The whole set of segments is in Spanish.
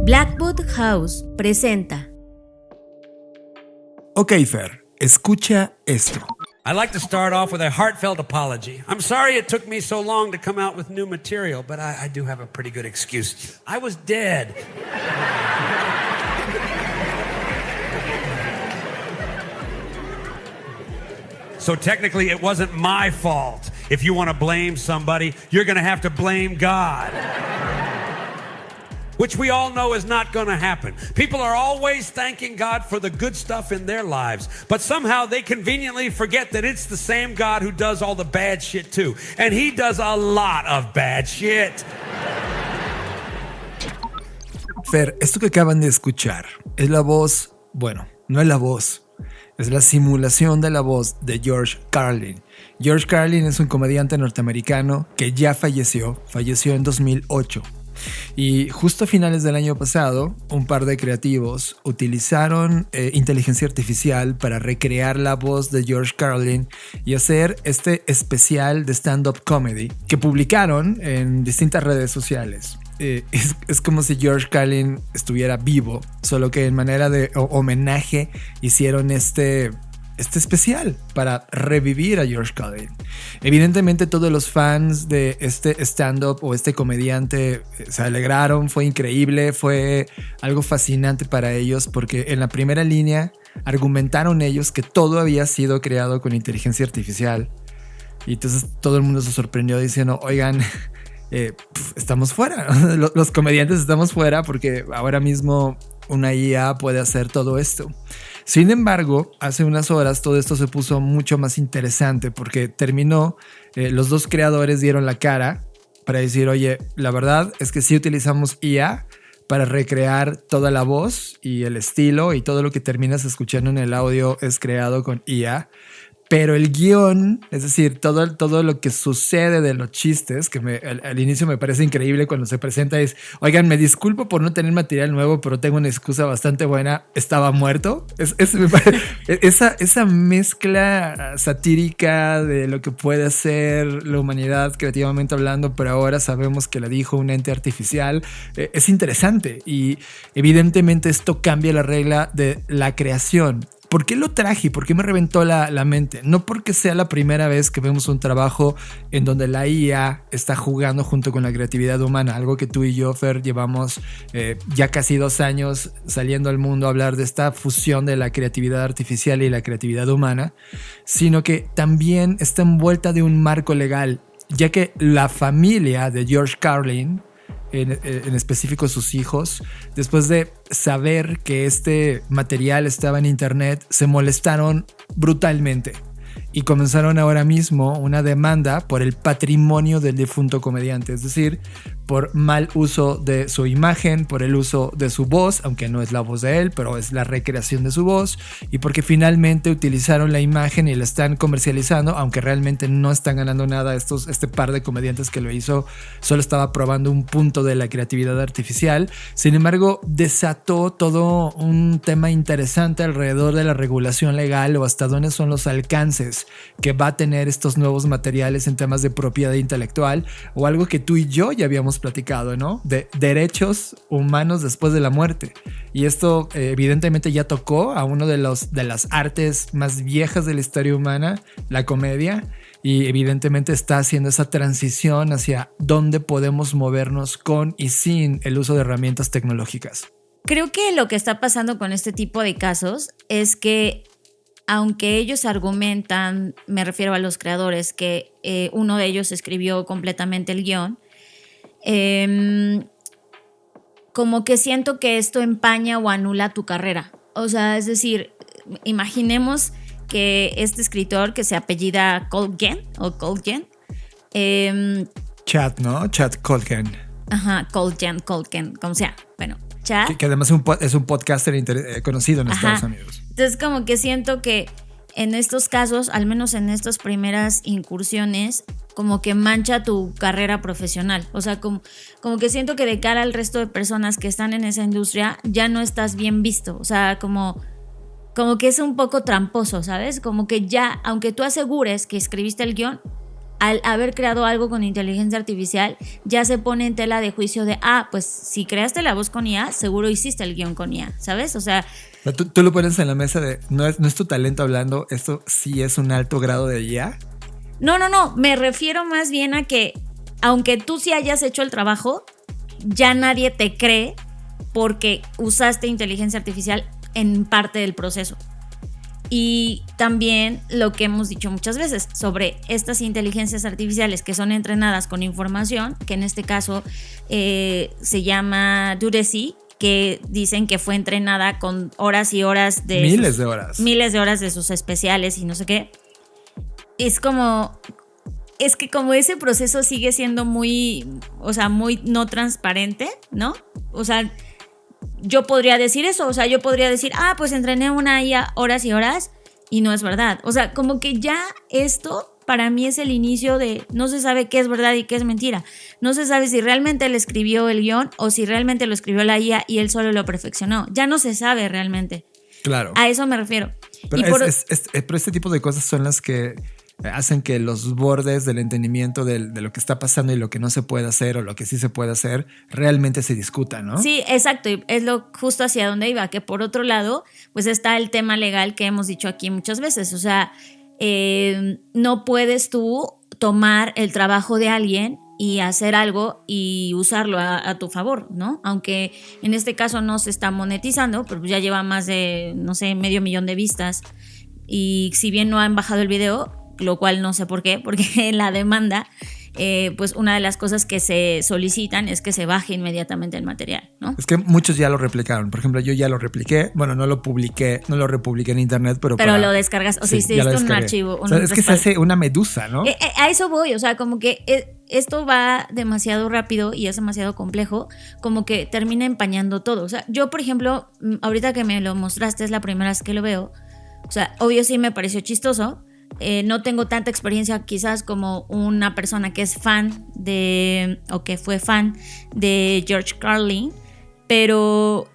Blackwood House presenta. Ok, Fer, escucha esto. I'd like to start off with a heartfelt apology. I'm sorry it took me so long to come out with new material, but I do have a pretty good excuse. I was dead. So technically, it wasn't my fault. If you want to blame somebody, you're going to have to blame God. Which we all know is not going to happen. People are always thanking God for the good stuff in their lives, but somehow they conveniently forget that it's the same God who does all the bad shit too. And he does a lot of bad shit. Fer, esto que acaban de escuchar es la voz, bueno, no es la voz, es la simulación de la voz de George Carlin. George Carlin es un comediante norteamericano que ya falleció en 2008. Y justo a finales del año pasado, un par de creativos utilizaron inteligencia artificial para recrear la voz de George Carlin y hacer este especial de stand-up comedy que publicaron en distintas redes sociales. Es como si George Carlin estuviera vivo, solo que en manera de homenaje hicieron este especial para revivir a George Carlin. Evidentemente todos los fans de este stand-up o este comediante se alegraron, fue increíble, fue algo fascinante para ellos porque en la primera línea argumentaron ellos que todo había sido creado con inteligencia artificial y entonces todo el mundo se sorprendió diciendo, oigan, estamos fuera, los comediantes estamos fuera porque ahora mismo una IA puede hacer todo esto. Sin embargo, hace unas horas todo esto se puso mucho más interesante porque terminó, los dos creadores dieron la cara para decir, oye, la verdad es que sí utilizamos IA para recrear toda la voz y el estilo y todo lo que terminas escuchando en el audio es creado con IA. Pero el guión, es decir, todo lo que sucede de los chistes, que al inicio me parece increíble cuando se presenta es, oigan, me disculpo por no tener material nuevo, pero tengo una excusa bastante buena, estaba muerto. Esa mezcla satírica de lo que puede hacer la humanidad creativamente hablando, pero ahora sabemos que la dijo un ente artificial, es interesante y evidentemente esto cambia la regla de la creación. ¿Por qué lo traje? ¿Por qué me reventó la mente? No porque sea la primera vez que vemos un trabajo en donde la IA está jugando junto con la creatividad humana, algo que tú y yo, Fer, llevamos ya casi 2 años saliendo al mundo a hablar de esta fusión de la creatividad artificial y la creatividad humana, sino que también está envuelta de un marco legal, ya que la familia de George Carlin, en específico sus hijos, después de saber que este material estaba en internet, se molestaron brutalmente y comenzaron ahora mismo una demanda por el patrimonio del difunto comediante, es decir, por mal uso de su imagen, por el uso de su voz, aunque no es la voz de él, pero es la recreación de su voz, y porque finalmente utilizaron la imagen y la están comercializando, aunque realmente no están ganando nada. Este par de comediantes que lo hizo solo estaba probando un punto de la creatividad artificial. Sin embargo, desató todo un tema interesante alrededor de la regulación legal o hasta dónde son los alcances que va a tener estos nuevos materiales en temas de propiedad intelectual, o algo que tú y yo ya habíamos platicado, ¿no? De derechos humanos después de la muerte. Y esto evidentemente ya tocó a uno de las artes más viejas de la historia humana, la comedia, y evidentemente está haciendo esa transición hacia dónde podemos movernos con y sin el uso de herramientas tecnológicas. Creo que lo que está pasando con este tipo de casos es que aunque ellos argumentan, me refiero a los creadores, que uno de ellos escribió completamente el guión, como que siento que esto empaña o anula tu carrera. O sea, es decir, imaginemos que este escritor que se apellida Colgan o Colgan. Chad, ¿no? Chad Colgan. Ajá, Colgan, como sea. Bueno, Chad. Que además es un podcaster conocido en Estados Unidos. Entonces como que siento que en estos casos, al menos en estas primeras incursiones, como que mancha tu carrera profesional. O sea, como que siento que de cara al resto de personas que están en esa industria ya no estás bien visto. O sea, como que es un poco tramposo, ¿sabes? Como que ya, aunque tú asegures que escribiste el guión, al haber creado algo con inteligencia artificial, ya se pone en tela de juicio de, pues si creaste la voz con IA, seguro hiciste el guión con IA, ¿sabes? O sea, tú lo pones en la mesa de, no es tu talento hablando, esto sí es un alto grado de IA. No, me refiero más bien a que, aunque tú sí hayas hecho el trabajo, ya nadie te cree porque usaste inteligencia artificial en parte del proceso. Y también lo que hemos dicho muchas veces sobre estas inteligencias artificiales que son entrenadas con información, que en este caso se llama Dudesy, que dicen que fue entrenada con horas y horas de... Miles de horas de sus especiales y no sé qué. Es que como ese proceso sigue siendo muy no transparente, ¿no? O sea, yo podría decir eso, o sea, yo podría decir, pues entrené una IA horas y horas y no es verdad. O sea, como que ya esto para mí es el inicio de no se sabe qué es verdad y qué es mentira. No se sabe si realmente él escribió el guión o si realmente lo escribió la IA y él solo lo perfeccionó. Ya no se sabe realmente. Claro. A eso me refiero. Pero, pero este tipo de cosas son las que hacen que los bordes del entendimiento de lo que está pasando y lo que no se puede hacer o lo que sí se puede hacer realmente se discutan, ¿no? Sí, exacto, y es lo justo hacia donde iba, que por otro lado pues está el tema legal que hemos dicho aquí muchas veces, o sea, no puedes tú tomar el trabajo de alguien y hacer algo y usarlo a tu favor, ¿no? Aunque en este caso no se está monetizando, pero ya lleva más de, no sé, 500,000 de vistas y si bien no han bajado el video, lo cual no sé por qué, porque en la demanda, pues una de las cosas que se solicitan es que se baje inmediatamente el material, ¿no? Es que muchos ya lo replicaron. Por ejemplo, yo ya lo repliqué. Bueno, no lo publiqué, no lo republiqué en internet, pero lo descargas, o sea, hiciste un archivo. O sea, es que se hace una medusa, ¿no? A eso voy, o sea, como que esto va demasiado rápido y es demasiado complejo, como que termina empañando todo. O sea, yo, por ejemplo, ahorita que me lo mostraste, es la primera vez que lo veo. O sea, obvio sí me pareció chistoso. No tengo tanta experiencia quizás como una persona que es fan o que fue fan de George Carlin, pero,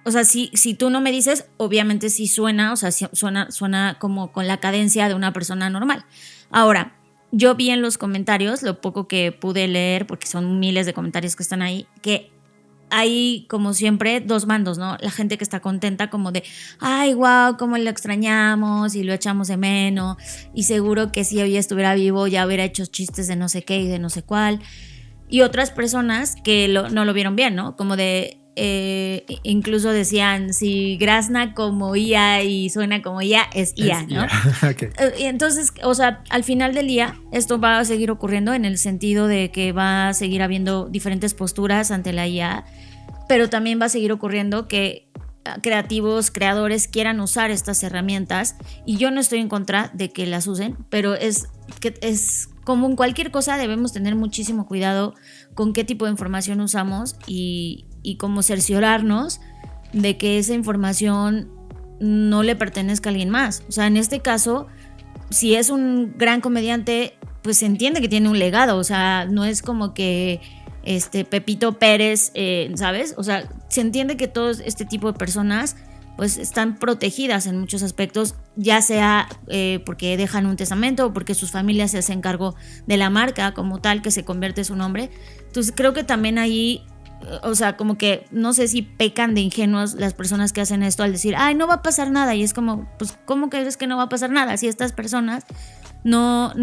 o sea, si tú no me dices, obviamente sí suena, o sea, suena como con la cadencia de una persona normal. Ahora, yo vi en los comentarios, lo poco que pude leer, porque son miles de comentarios que están ahí, que hay, como siempre, dos bandos, ¿no? La gente que está contenta como de, ay, wow, cómo lo extrañamos y lo echamos de menos y seguro que si hoy estuviera vivo ya hubiera hecho chistes de no sé qué y de no sé cuál. Y otras personas que no lo vieron bien, ¿no? Como de, incluso decían, si grazna como IA y suena como IA, es IA, ¿no? Okay. Entonces, o sea, al final del día, esto va a seguir ocurriendo en el sentido de que va a seguir habiendo diferentes posturas ante la IA, pero también va a seguir ocurriendo que creadores quieran usar estas herramientas y yo no estoy en contra de que las usen, pero es como en cualquier cosa debemos tener muchísimo cuidado con qué tipo de información usamos y como cerciorarnos de que esa información no le pertenezca a alguien más. O sea, en este caso, si es un gran comediante, pues se entiende que tiene un legado, o sea, no es como que Pepito Pérez, ¿sabes? O sea, se entiende que todo este tipo de personas pues están protegidas en muchos aspectos, ya sea porque dejan un testamento o porque sus familias se hacen cargo de la marca como tal, que se convierte en su nombre. Entonces creo que también ahí, o sea, como que no sé si pecan de ingenuos las personas que hacen esto al decir, ay, no va a pasar nada, y es como, pues, ¿cómo crees que no va a pasar nada? Si estas personas no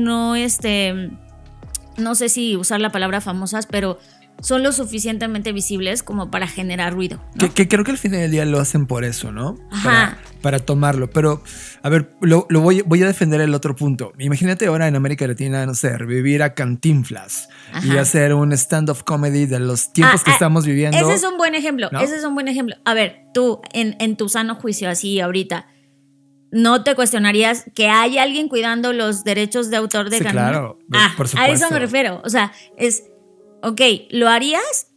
sé si usar la palabra famosas, pero son lo suficientemente visibles como para generar ruido, ¿no? Que creo que al final del día lo hacen por eso, ¿no? Ajá. Para tomarlo. Pero, a ver, voy a defender el otro punto. Imagínate ahora en América Latina, no sé, revivir a Cantinflas. Ajá. Y hacer un stand-up comedy de los tiempos que estamos viviendo. Ese es un buen ejemplo, ¿no? Ese es un buen ejemplo. A ver, tú, en tu sano juicio así ahorita, ¿no te cuestionarías que hay alguien cuidando los derechos de autor de Cantinflas? Claro, por supuesto. A eso me refiero. O sea, ok, ¿lo harías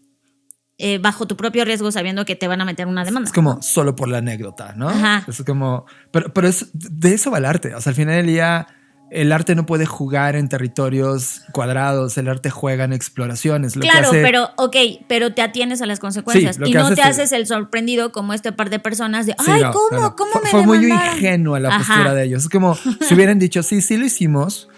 bajo tu propio riesgo sabiendo que te van a meter una demanda? Es como solo por la anécdota, ¿no? Ajá. Es como, pero de eso va el arte. O sea, al final del día, el arte no puede jugar en territorios cuadrados. El arte juega en exploraciones. Claro, pero te atienes a las consecuencias. Sí, y no te haces el sorprendido como este par de personas de, sí, ay, no, ¿cómo me fue muy demandaron? ingenua la postura de ellos. Es como si hubieran dicho, sí lo hicimos,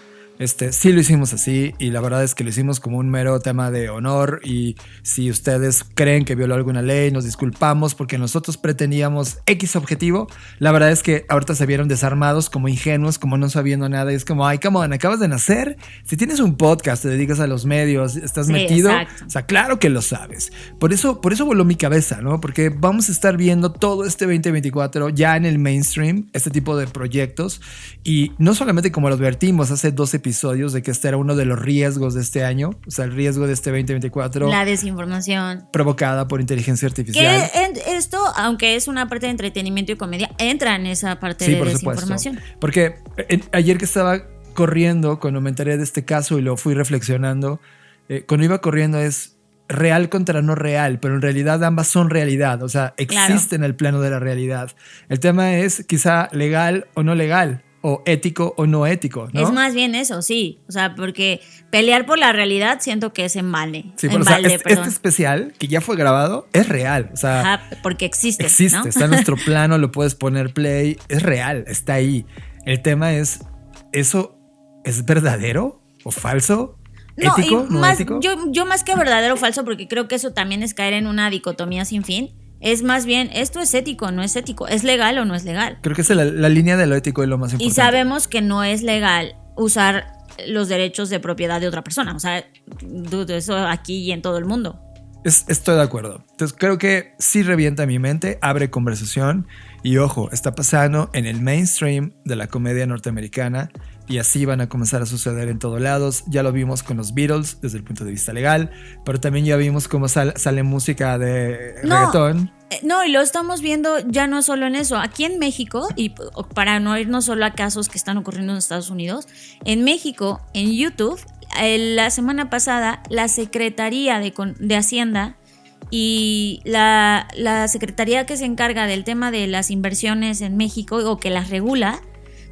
Sí lo hicimos así y la verdad es que lo hicimos como un mero tema de honor y si ustedes creen que violó alguna ley, nos disculpamos porque nosotros pretendíamos X objetivo. La verdad es que ahorita se vieron desarmados, como ingenuos, como no sabiendo nada y es como, ay, come on, acabas de nacer. Si tienes un podcast, te dedicas a los medios, estás metido, exacto. O sea, claro que lo sabes. Por eso voló mi cabeza, ¿no? Porque vamos a estar viendo todo este 2024 ya en el mainstream, este tipo de proyectos y no solamente como lo advertimos hace 2 episodios de que este era uno de los riesgos de este año, o sea, el riesgo de este 2024. La desinformación. Provocada por inteligencia artificial. Que esto, aunque es una parte de entretenimiento y comedia, entra en esa parte Sí, de por desinformación. Supuesto. Porque ayer que estaba corriendo, cuando me enteré de este caso y lo fui reflexionando, cuando iba corriendo es real contra no real, pero en realidad ambas son realidad, o sea, existen en el plano de la realidad. El tema es quizá legal o no legal, o ético o no ético, ¿no? Es más bien eso, sí. O sea, porque pelear por la realidad siento que es en balde. Sí, pero este especial que ya fue grabado es real. O sea, ajá, porque existe. Existe, ¿no? Está en nuestro plano, lo puedes poner play. Es real, está ahí. El tema es, ¿eso es verdadero o falso? No, ¿Ético? ¿No más, ético? yo más que verdadero o falso, porque creo que eso también es caer en una dicotomía sin fin. Es más bien, esto es ético o no es ético, es legal o no es legal. Creo que es la línea de lo ético y lo más importante. Y sabemos que no es legal usar los derechos de propiedad de otra persona. O sea, eso aquí y en todo el mundo. Estoy de acuerdo. Entonces creo que sí revienta mi mente, abre conversación y ojo, está pasando en el mainstream de la comedia norteamericana y así van a comenzar a suceder en todos lados. Ya lo vimos con los Beatles desde el punto de vista legal, pero también ya vimos cómo sale música de reggaetón. No, y lo estamos viendo ya no solo en eso. Aquí en México, y para no irnos solo a casos que están ocurriendo en Estados Unidos, en México, en YouTube, la semana pasada, la Secretaría de Hacienda y la Secretaría que se encarga del tema de las inversiones en México o que las regula,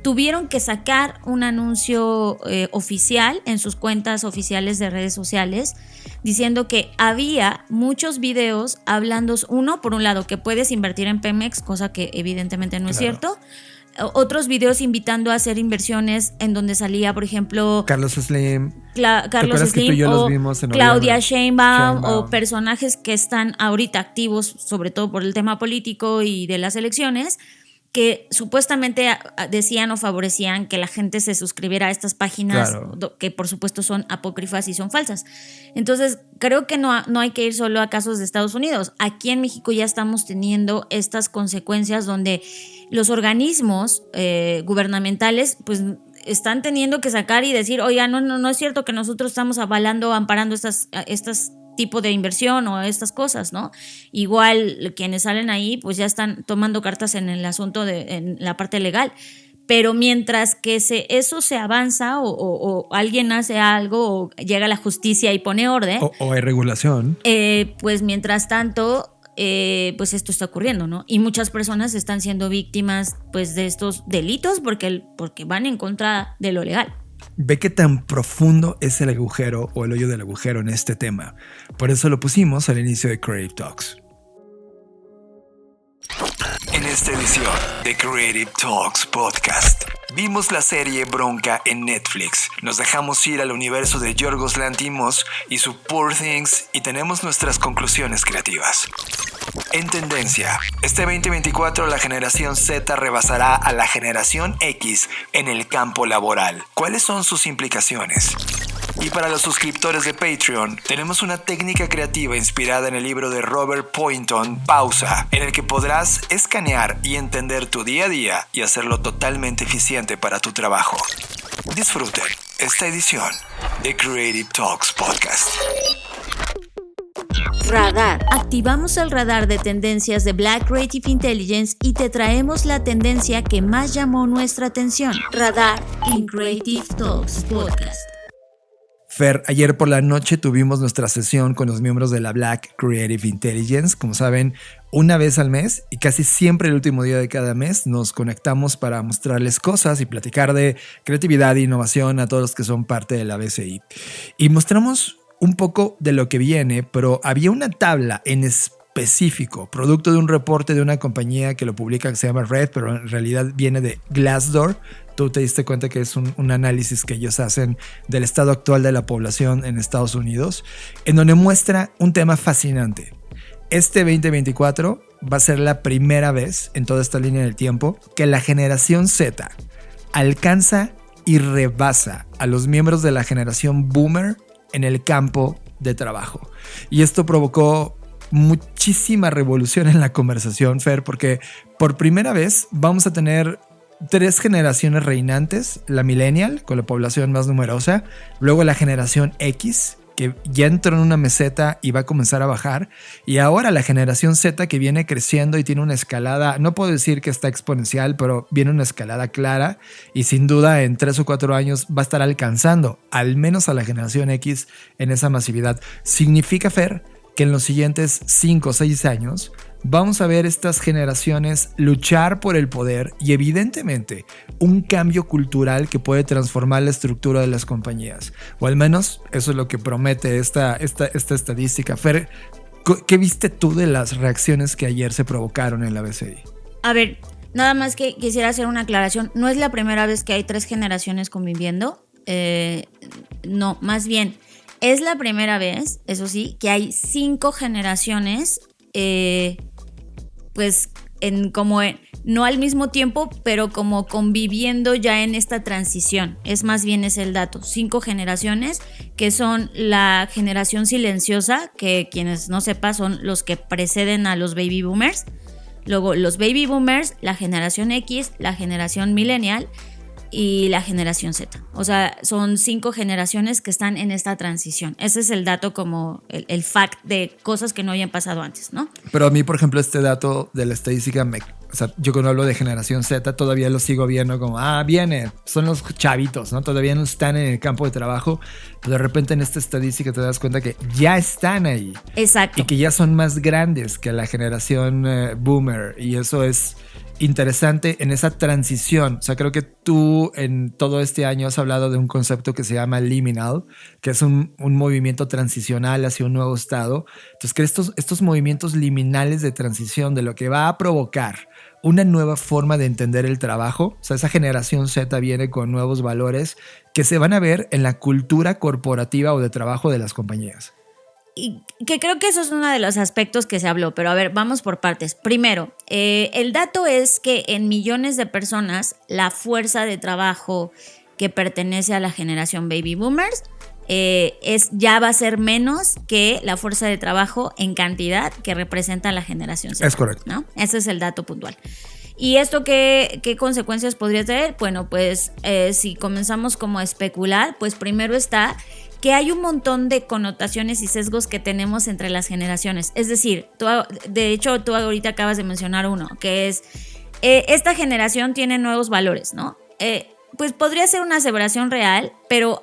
tuvieron que sacar un anuncio oficial en sus cuentas oficiales de redes sociales diciendo que había muchos videos hablando, uno, por un lado, que puedes invertir en Pemex, cosa que evidentemente no es cierto. Otros videos invitando a hacer inversiones en donde salía, por ejemplo, Carlos Slim. Carlos Slim o Claudia Sheinbaum o personajes que están ahorita activos, sobre todo por el tema político y de las elecciones, que supuestamente decían o favorecían que la gente se suscribiera a estas páginas que por supuesto son apócrifas y son falsas. Entonces creo que no hay que ir solo a casos de Estados Unidos. Aquí en México ya estamos teniendo estas consecuencias donde los organismos gubernamentales pues están teniendo que sacar y decir, oiga, no es cierto que nosotros estamos avalando o amparando estas tipo de inversión o estas cosas, ¿no? Igual quienes salen ahí pues ya están tomando cartas en el asunto en la parte legal, pero mientras que eso se avanza o alguien hace algo o llega la justicia y pone orden o hay regulación, pues mientras tanto pues esto está ocurriendo, ¿no? Y muchas personas están siendo víctimas pues de estos delitos porque van en contra de lo legal. Ve qué tan profundo es el agujero o el hoyo del agujero en este tema. Por eso lo pusimos al inicio de Creative Talks. En esta edición de Creative Talks Podcast, vimos la serie Bronca en Netflix. Nos dejamos ir al universo de Yorgos Lanthimos y su Poor Things y tenemos nuestras conclusiones creativas. En tendencia, este 2024 la generación Z rebasará a la generación X en el campo laboral. ¿Cuáles son sus implicaciones? Y para los suscriptores de Patreon, tenemos una técnica creativa inspirada en el libro de Robert Poynton, Pausa, en el que podrás escanear y entender tu día a día y hacerlo totalmente eficiente para tu trabajo. Disfruten esta edición de Creative Talks Podcast. Radar. Activamos el radar de tendencias de Black Creative Intelligence y te traemos la tendencia que más llamó nuestra atención. Radar en Creative Talks Podcast. Fer, ayer por la noche tuvimos nuestra sesión con los miembros de la Black Creative Intelligence. Como saben, una vez al mes y casi siempre el último día de cada mes nos conectamos para mostrarles cosas y platicar de creatividad e innovación a todos los que son parte de la BCI. Y mostramos un poco de lo que viene, pero había una tabla en específico, producto de un reporte de una compañía que lo publica que se llama Red, pero en realidad viene de Glassdoor. Tú te diste cuenta que es un análisis que ellos hacen del estado actual de la población en Estados Unidos, en donde muestra un tema fascinante. Este 2024 va a ser la primera vez en toda esta línea del tiempo que la generación Z alcanza y rebasa a los miembros de la generación Boomer en el campo de trabajo. Y esto provocó muchísima revolución en la conversación, Fer, porque por primera vez vamos a tener 3 generaciones reinantes: la millennial, con la población más numerosa, luego la generación X, que ya entró en una meseta y va a comenzar a bajar, y ahora la generación Z, que viene creciendo y tiene una escalada, no puedo decir que está exponencial, pero viene una escalada clara, y sin duda en 3 o 4 años va a estar alcanzando al menos a la generación X en esa masividad. Significa, Fer, que en los siguientes 5 o 6 años vamos a ver estas generaciones luchar por el poder y evidentemente un cambio cultural que puede transformar la estructura de las compañías. O al menos eso es lo que promete esta estadística. Fer, ¿qué viste tú de las reacciones que ayer se provocaron en la BCI? A ver, nada más que quisiera hacer una aclaración. No es la primera vez que hay 3 generaciones conviviendo. No, más bien, es la primera vez, eso sí, que hay 5 generaciones, pues no al mismo tiempo, pero como conviviendo ya en esta transición. Es más bien es el dato. 5 generaciones que son la generación silenciosa, que quienes no sepan son los que preceden a los baby boomers. Luego los baby boomers, la generación X, la generación millennial y la generación Z. O sea, son 5 generaciones que están en esta transición. Ese es el dato, como el fact de cosas que no habían pasado antes, ¿no? Pero a mí, por ejemplo, este dato de la estadística, o sea, yo cuando hablo de generación Z todavía lo sigo viendo como, viene, son los chavitos, ¿no? Todavía no están en el campo de trabajo, pero de repente en esta estadística te das cuenta que ya están ahí. Exacto. Y que ya son más grandes que la generación Boomer, y eso es interesante en esa transición. O sea, creo que tú en todo este año has hablado de un concepto que se llama liminal, que es un movimiento transicional hacia un nuevo estado. Entonces, que estos movimientos liminales de transición, de lo que va a provocar una nueva forma de entender el trabajo, o sea, esa generación Z viene con nuevos valores que se van a ver en la cultura corporativa o de trabajo de las compañías. Y que creo que eso es uno de los aspectos que se habló, pero a ver, vamos por partes. Primero, el dato es que en millones de personas la fuerza de trabajo que pertenece a la generación baby boomers ya va a ser menos que la fuerza de trabajo en cantidad que representa la generación Z. Es correcto, ¿no? Ese es el dato puntual. ¿Y esto qué consecuencias podría tener? Bueno, pues si comenzamos como a especular, pues primero está que hay un montón de connotaciones y sesgos que tenemos entre las generaciones. Es decir, de hecho, tú ahorita acabas de mencionar uno, que es, esta generación tiene nuevos valores, ¿no? Pues podría ser una aseveración real, pero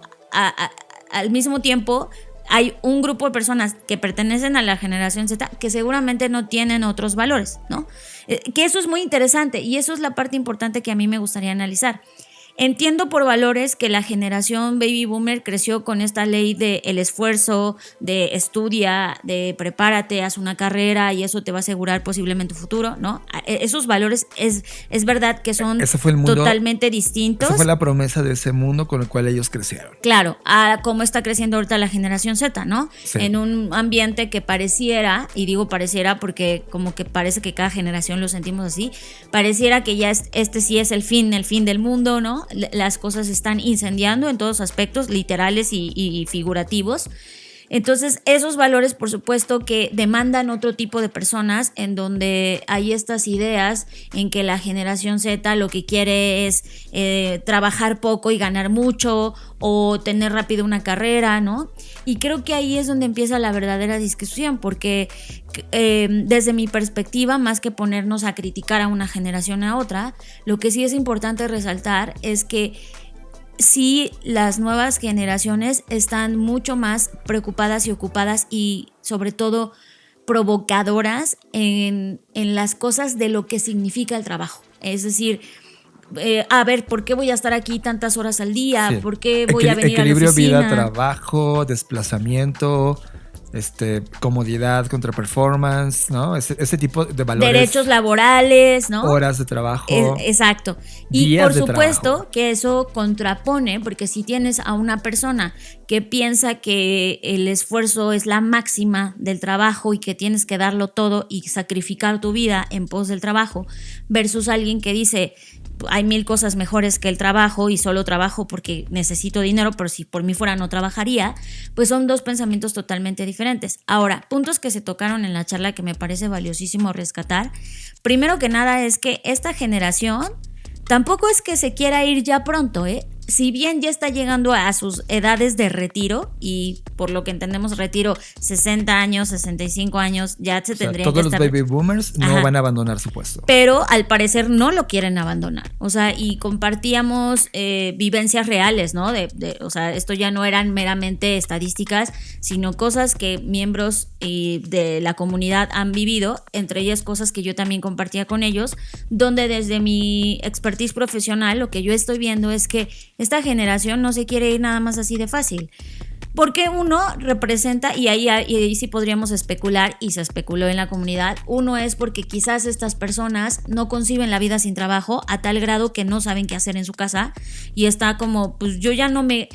al mismo tiempo hay un grupo de personas que pertenecen a la generación Z que seguramente no tienen otros valores, ¿no? Que eso es muy interesante y eso es la parte importante que a mí me gustaría analizar. Entiendo por valores que la generación baby boomer creció con esta ley de el esfuerzo, de estudia, de prepárate, haz una carrera y eso te va a asegurar posiblemente tu futuro, ¿no? Esos valores es verdad que son totalmente distintos. Esa fue la promesa de ese mundo con el cual ellos crecieron. Claro, a cómo está creciendo ahorita la generación Z, ¿no? Sí. En un ambiente que pareciera, y digo pareciera porque como que parece que cada generación lo sentimos así, pareciera que ya este sí es el fin del mundo, ¿no? Las cosas se están incendiando en todos aspectos, literales y figurativos. Entonces, esos valores, por supuesto, que demandan otro tipo de personas, en donde hay estas ideas en que la generación Z lo que quiere es trabajar poco y ganar mucho, o tener rápido una carrera, ¿no? Y creo que ahí es donde empieza la verdadera discusión, porque desde mi perspectiva, más que ponernos a criticar a una generación a otra, lo que sí es importante resaltar es que sí, las nuevas generaciones están mucho más preocupadas y ocupadas y sobre todo provocadoras en las cosas de lo que significa el trabajo. Es decir, a ver, ¿por qué voy a estar aquí tantas horas al día? Sí. ¿Por qué voy a venir a la oficina? Equilibrio vida-trabajo, desplazamiento, comodidad contra performance, ¿no? Ese tipo de valores. Derechos laborales, ¿no? Horas de trabajo. Exacto. Y días por de supuesto trabajo. que eso contrapone, porque si tienes a una persona que piensa que el esfuerzo es la máxima del trabajo y que tienes que darlo todo y sacrificar tu vida en pos del trabajo, versus alguien que dice, hay 1000 cosas mejores que el trabajo y solo trabajo porque necesito dinero, pero si por mí fuera no trabajaría, pues son dos pensamientos totalmente diferentes. Ahora, puntos que se tocaron en la charla que me parece valiosísimo rescatar. Primero que nada es que esta generación tampoco es que se quiera ir ya pronto, ¿eh? Si bien ya está llegando a sus edades de retiro, y por lo que entendemos retiro 60 años, 65 años, ya se tendrían todos que los estar... baby boomers no Ajá. van a abandonar su puesto. Pero al parecer no lo quieren abandonar. O sea, y compartíamos vivencias reales, ¿no? O sea, esto ya no eran meramente estadísticas, sino cosas que miembros de la comunidad han vivido, entre ellas cosas que yo también compartía con ellos, donde desde mi expertise profesional lo que yo estoy viendo es que esta generación no se quiere ir nada más así de fácil. Porque uno representa, y ahí sí podríamos especular, y se especuló en la comunidad, uno es porque quizás estas personas no conciben la vida sin trabajo a tal grado que no saben qué hacer en su casa y está como, pues yo ya no me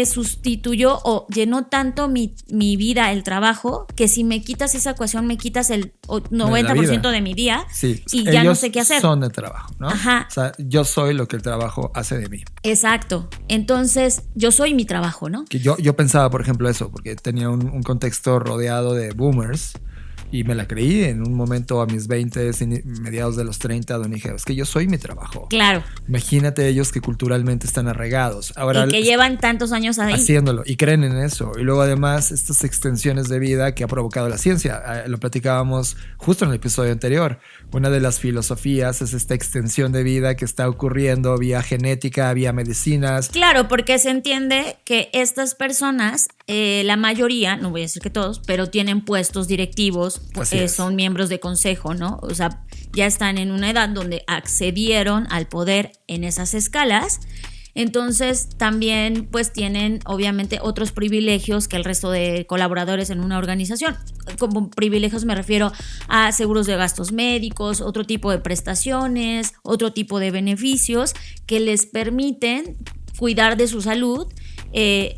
sustituyó o llenó tanto mi vida el trabajo que si me quitas esa ecuación me quitas el 90% de mi día, sí, y ya no sé qué hacer. Son de trabajo, ¿no? Ajá. O sea, yo soy lo que el trabajo hace de mí. Exacto. Entonces, yo soy mi trabajo, ¿no? Que yo pensaba, por ejemplo, eso, porque tenía un contexto rodeado de boomers y me la creí en un momento a mis 20, mediados de los 30, donde dije, es que yo soy mi trabajo. Claro. Imagínate ellos que culturalmente están arraigados. Ahora, y que llevan tantos años ahí. Haciéndolo y creen en eso. Y luego además estas extensiones de vida que ha provocado la ciencia. Lo platicábamos justo en el episodio anterior. Una de las filosofías es esta extensión de vida que está ocurriendo vía genética, vía medicinas. Claro, porque se entiende que estas personas, la mayoría, no voy a decir que todos, pero tienen puestos directivos, son miembros de consejo, ¿no? O sea, ya están en una edad donde accedieron al poder en esas escalas. Entonces también pues tienen obviamente otros privilegios que el resto de colaboradores en una organización. Como privilegios me refiero a seguros de gastos médicos, otro tipo de prestaciones, otro tipo de beneficios que les permiten cuidar de su salud,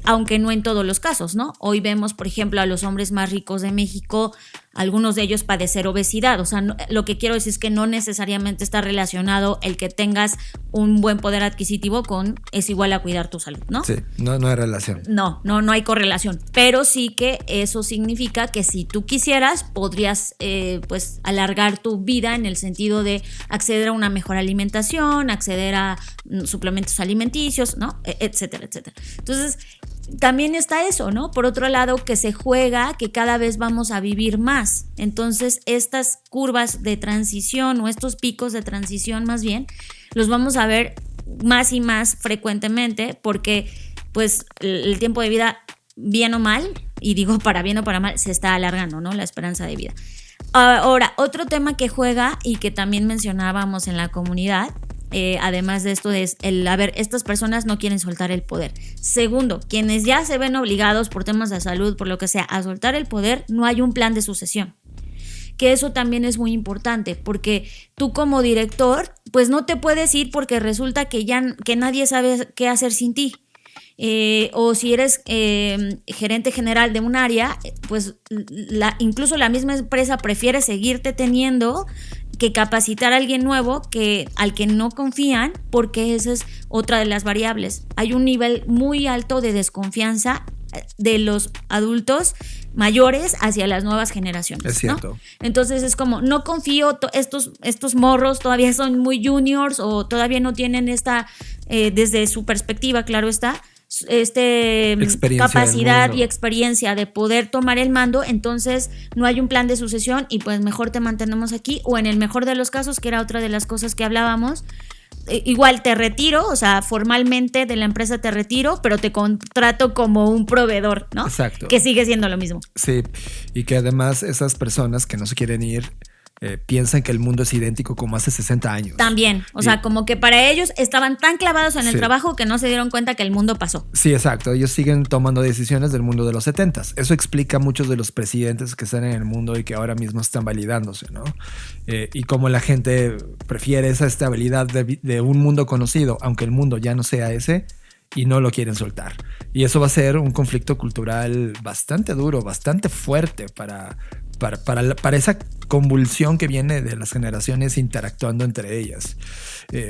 aunque no en todos los casos, ¿no? Hoy vemos, por ejemplo, a los hombres más ricos de México, algunos de ellos padecer obesidad. O sea, lo que quiero decir es que no necesariamente está relacionado el que tengas un buen poder adquisitivo es igual a cuidar tu salud, ¿no? Sí, no hay relación. No hay correlación. Pero sí que eso significa que si tú quisieras, podrías pues alargar tu vida en el sentido de acceder a una mejor alimentación, acceder a suplementos alimenticios, ¿no? Etcétera, etcétera. Entonces, también está eso, ¿no? Por otro lado, que se juega que cada vez vamos a vivir más. Entonces, estas curvas de transición o estos picos de transición más bien, los vamos a ver más y más frecuentemente porque pues el tiempo de vida, bien o mal, y digo para bien o para mal, se está alargando, ¿no? La esperanza de vida. Ahora, otro tema que juega y que también mencionábamos en la comunidad, además de esto, es estas personas no quieren soltar el poder. Segundo, quienes ya se ven obligados por temas de salud, por lo que sea, a soltar el poder, no hay un plan de sucesión. Que eso también es muy importante, porque tú como director, pues no te puedes ir porque resulta que nadie sabe qué hacer sin ti. O si eres gerente general de un área, pues incluso la misma empresa prefiere seguirte teniendo que capacitar a alguien nuevo al que no confían, porque esa es otra de las variables. Hay un nivel muy alto de desconfianza de los adultos mayores hacia las nuevas generaciones. Es cierto. ¿No? Entonces es como, no confío, estos morros todavía son muy juniors o todavía no tienen desde su perspectiva, claro está, capacidad y experiencia de poder tomar el mando. Entonces no hay un plan de sucesión y pues mejor te mantenemos aquí, o en el mejor de los casos, que era otra de las cosas que hablábamos, igual te retiro, o sea, formalmente de la empresa te retiro, pero te contrato como un proveedor, ¿no? Exacto. Que sigue siendo lo mismo. Sí, y que además esas personas que no se quieren ir piensan que el mundo es idéntico como hace 60 años. También, o sea, como que para ellos estaban tan clavados en el trabajo que no se dieron cuenta que el mundo pasó. Sí, exacto. Ellos siguen tomando decisiones del mundo de los 70s. Eso explica muchos de los presidentes que están en el mundo y que ahora mismo están validándose, ¿no? Y cómo la gente prefiere esa estabilidad de un mundo conocido, aunque el mundo ya no sea ese, y no lo quieren soltar. Y eso va a ser un conflicto cultural bastante duro, bastante fuerte para esa convulsión que viene de las generaciones interactuando entre ellas.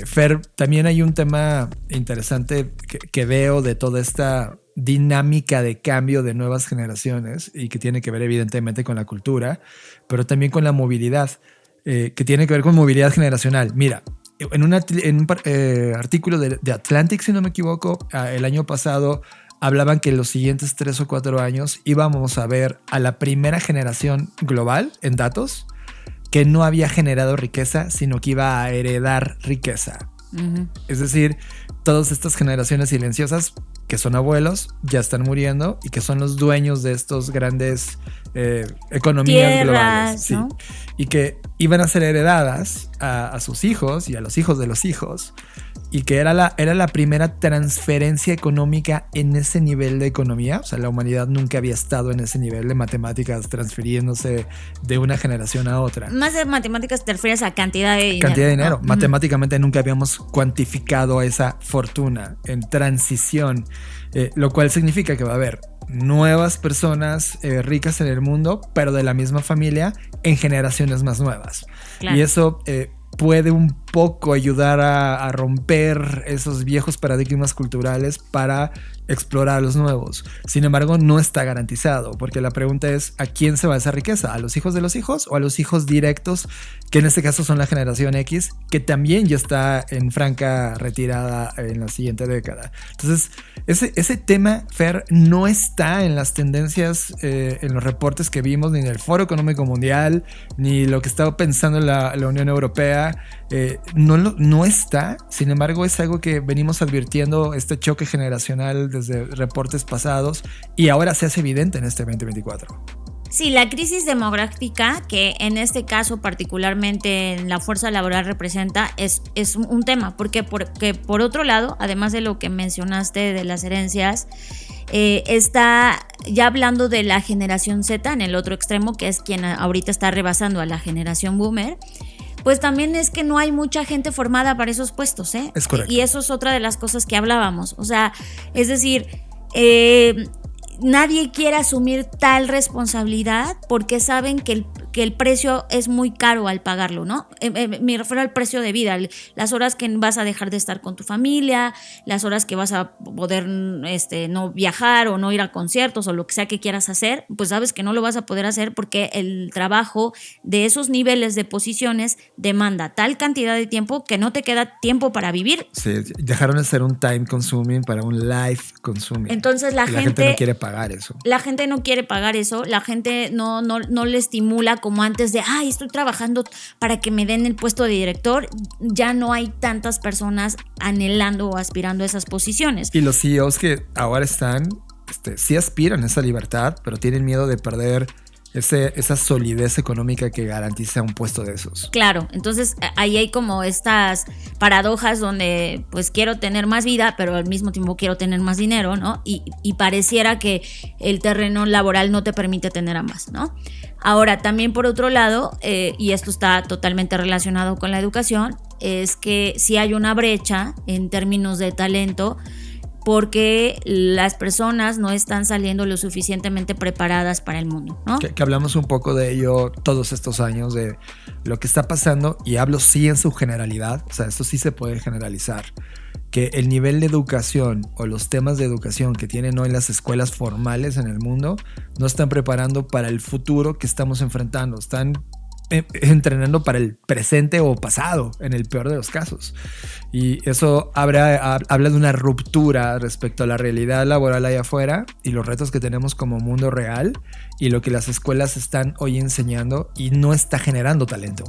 Fer, también hay un tema interesante que veo de toda esta dinámica de cambio de nuevas generaciones y que tiene que ver evidentemente con la cultura, pero también con la movilidad, que tiene que ver con movilidad generacional. Mira, en un artículo de Atlantic, si no me equivoco, el año pasado hablaban que en los siguientes 3 o 4 años íbamos a ver a la primera generación global en datos que no había generado riqueza, sino que iba a heredar riqueza. Uh-huh. Es decir, todas estas generaciones silenciosas que son abuelos ya están muriendo y que son los dueños de estos grandes economías tierras globales. Sí. ¿No? Y que iban a ser heredadas a sus hijos y a los hijos de los hijos. Y que era la primera transferencia económica en ese nivel de economía. O sea, la humanidad nunca había estado en ese nivel de matemáticas transfiriéndose de una generación a otra. Más de matemáticas te refieres a cantidad de dinero. Cantidad de dinero. ¿No? Matemáticamente nunca habíamos cuantificado esa fortuna en transición, lo cual significa que va a haber nuevas personas ricas en el mundo, pero de la misma familia en generaciones más nuevas. Claro. Y eso puede un poco ayudar a romper esos viejos paradigmas culturales para explorar los nuevos. Sin embargo, no está garantizado, porque la pregunta es ¿a quién se va esa riqueza? ¿A los hijos de los hijos o a los hijos directos, que en este caso son la generación X, que también ya está en franca retirada en la siguiente década? Entonces, ese tema, Fer, no está en las tendencias, en los reportes que vimos, ni en el Foro Económico Mundial, ni lo que estaba pensando la Unión Europea. No está. Sin embargo, es algo que venimos advirtiendo, este choque generacional desde reportes pasados, y ahora se hace evidente en este 2024. Sí, la crisis demográfica, que en este caso particularmente en la fuerza laboral representa, es un tema, porque por otro lado, además de lo que mencionaste de las herencias, está ya hablando de la generación Z en el otro extremo, que es quien ahorita está rebasando a la generación boomer. Pues también es que no hay mucha gente formada para esos puestos, ¿eh? Es correcto. Y eso es otra de las cosas que hablábamos. O sea, es decir, nadie quiere asumir tal responsabilidad porque saben que el precio es muy caro al pagarlo, ¿no? Me refiero al precio de vida, las horas que vas a dejar de estar con tu familia, las horas que vas a poder no viajar o no ir a conciertos o lo que sea que quieras hacer, pues sabes que no lo vas a poder hacer porque el trabajo de esos niveles de posiciones demanda tal cantidad de tiempo que no te queda tiempo para vivir. Sí, dejaron de ser un time consuming para un life consuming. Entonces la gente no quiere pagar eso. La gente no quiere pagar eso, la gente no le estimula como antes de, estoy trabajando para que me den el puesto de director. Ya no hay tantas personas anhelando o aspirando a esas posiciones. Y los CEOs que ahora están, sí aspiran a esa libertad, pero tienen miedo de perder esa solidez económica que garantiza un puesto de esos. Claro, entonces ahí hay como estas paradojas donde pues quiero tener más vida, pero al mismo tiempo quiero tener más dinero, ¿no? Y pareciera que el terreno laboral no te permite tener ambas, ¿no? Ahora, también por otro lado, y esto está totalmente relacionado con la educación, es que sí hay una brecha en términos de talento, porque las personas no están saliendo lo suficientemente preparadas para el mundo, ¿no? Que hablamos un poco de ello todos estos años, de lo que está pasando, y hablo sí en su generalidad, o sea, esto sí se puede generalizar, que el nivel de educación o los temas de educación que tienen hoy las escuelas formales en el mundo no están preparando para el futuro que estamos enfrentando, están entrenando para el presente o pasado en el peor de los casos, y eso habla de una ruptura respecto a la realidad laboral allá afuera y los retos que tenemos como mundo real y lo que las escuelas están hoy enseñando, y no está generando talento.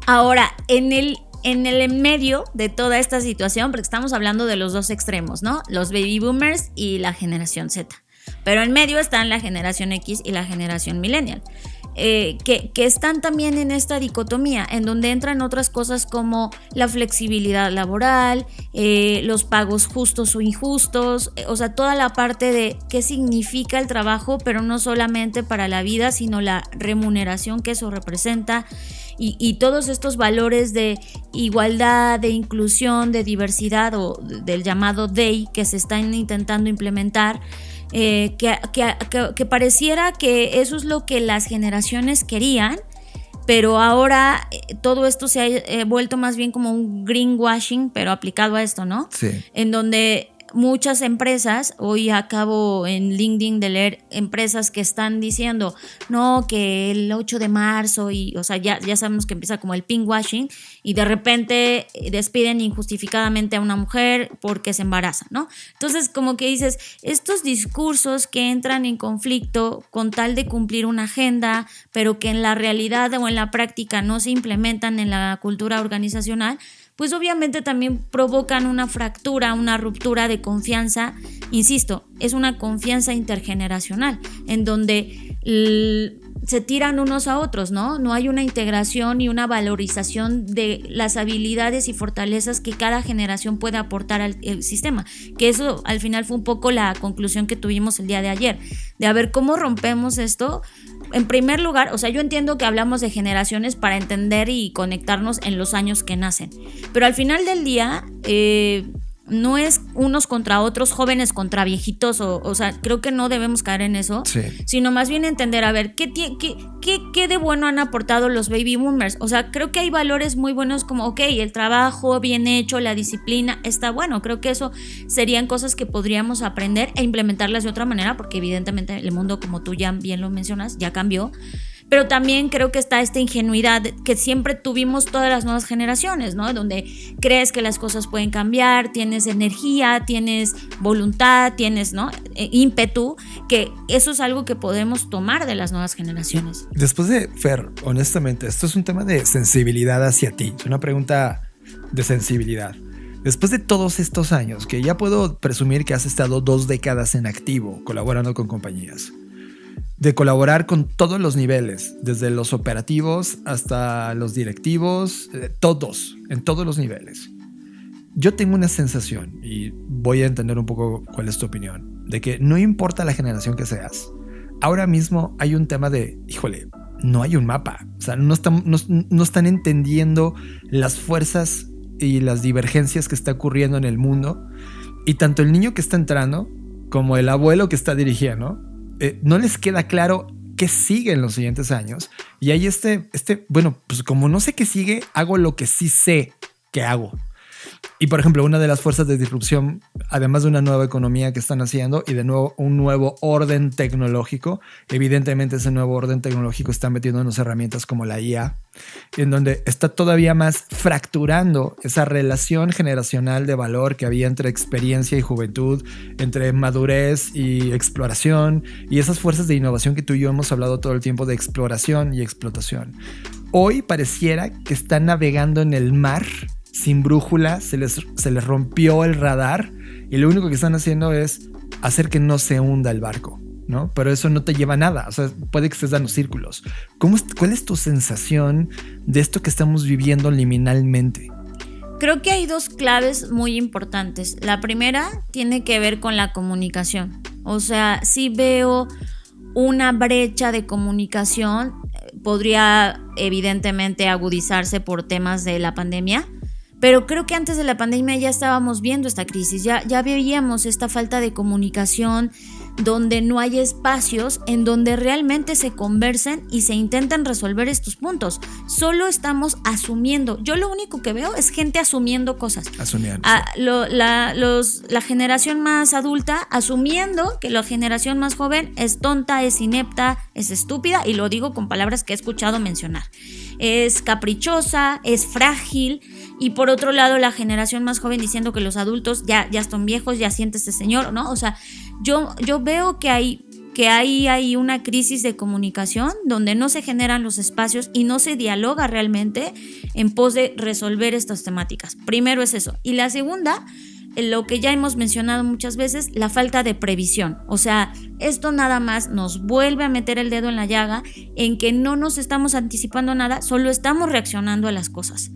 Ahora, en el medio de toda esta situación, porque estamos hablando de los dos extremos, ¿no? Los baby boomers y la generación Z, pero en medio están la generación X y la generación millennial. que están también en esta dicotomía, en donde entran otras cosas como la flexibilidad laboral, los pagos justos o injustos, o sea, toda la parte de qué significa el trabajo, pero no solamente para la vida, sino la remuneración que eso representa, y todos estos valores de igualdad, de inclusión, de diversidad o del llamado DEI que se están intentando implementar. Que pareciera que eso es lo que las generaciones querían, pero ahora todo esto se ha vuelto más bien como un greenwashing, pero aplicado a esto, ¿no? Sí. En donde muchas empresas, hoy acabo en LinkedIn de leer empresas que están diciendo, no, que el 8 de marzo, y, o sea, ya sabemos que empieza como el pinkwashing, y de repente despiden injustificadamente a una mujer porque se embaraza, ¿no? Entonces, como que dices, estos discursos que entran en conflicto con tal de cumplir una agenda, pero que en la realidad o en la práctica no se implementan en la cultura organizacional, pues obviamente también provocan una fractura, una ruptura de confianza. Insisto, es una confianza intergeneracional, en donde se tiran unos a otros, ¿no? No hay una integración y una valorización de las habilidades y fortalezas que cada generación puede aportar al sistema, que eso al final fue un poco la conclusión que tuvimos el día de ayer, de a ver cómo rompemos esto. En primer lugar, o sea, yo entiendo que hablamos de generaciones para entender y conectarnos en los años que nacen, pero al final del día no es unos contra otros, jóvenes contra viejitos, o sea, creo que no debemos caer en eso, sí, sino más bien entender, a ver, ¿qué de bueno han aportado los baby boomers? O sea, creo que hay valores muy buenos como, ok, el trabajo bien hecho, la disciplina, está bueno, creo que eso serían cosas que podríamos aprender e implementarlas de otra manera, porque evidentemente el mundo, como tú ya bien lo mencionas, ya cambió. Pero también creo que está esta ingenuidad que siempre tuvimos todas las nuevas generaciones, ¿no? Donde crees que las cosas pueden cambiar, tienes energía, tienes voluntad, tienes, ¿no? Ímpetu, que eso es algo que podemos tomar de las nuevas generaciones. Después de, Fer, honestamente, esto es un tema de sensibilidad hacia ti. Es una pregunta de sensibilidad. Después de todos estos años, que ya puedo presumir que has estado 2 décadas en activo colaborando con compañías, de colaborar con todos los niveles, desde los operativos hasta los directivos, todos, en todos los niveles. Yo tengo una sensación, y voy a entender un poco cuál es tu opinión, de que no importa la generación que seas, ahora mismo hay un tema de, híjole, no hay un mapa. O sea, no están entendiendo las fuerzas y las divergencias que está ocurriendo en el mundo, y tanto el niño que está entrando como el abuelo que está dirigiendo, no les queda claro qué sigue en los siguientes años. Y hay bueno, pues como no sé qué sigue, hago lo que sí sé que hago. Y por ejemplo, una de las fuerzas de disrupción, además de una nueva economía que están haciendo y de nuevo un nuevo orden tecnológico, evidentemente ese nuevo orden tecnológico está metiéndonos herramientas como la IA, en donde está todavía más fracturando esa relación generacional de valor que había entre experiencia y juventud, entre madurez y exploración, y esas fuerzas de innovación que tú y yo hemos hablado todo el tiempo de exploración y explotación. Hoy pareciera que están navegando en el mar sin brújula, se les rompió el radar y lo único que están haciendo es hacer que no se hunda el barco, ¿no? Pero eso no te lleva a nada, o sea, puede que estés dando círculos. ¿Cuál es tu sensación de esto que estamos viviendo liminalmente? Creo que hay 2 claves muy importantes. La primera tiene que ver con la comunicación. O sea, sí veo una brecha de comunicación, podría evidentemente agudizarse por temas de la pandemia, pero creo que antes de la pandemia ya estábamos viendo esta crisis, ya veíamos esta falta de comunicación, donde no hay espacios en donde realmente se conversen y se intenten resolver estos puntos. Solo estamos asumiendo. Yo lo único que veo es gente asumiendo cosas. Asumiendo. La generación más adulta asumiendo que la generación más joven es tonta, es inepta, es estúpida, y lo digo con palabras que he escuchado mencionar. Es caprichosa, es frágil, y por otro lado la generación más joven diciendo que los adultos ya están viejos, ya siente este señor, ¿no? O sea, yo veo que hay una crisis de comunicación donde no se generan los espacios y no se dialoga realmente en pos de resolver estas temáticas. Primero es eso. Y la segunda, lo que ya hemos mencionado muchas veces, la falta de previsión. O sea, esto nada más nos vuelve a meter el dedo en la llaga en que no nos estamos anticipando nada, solo estamos reaccionando a las cosas.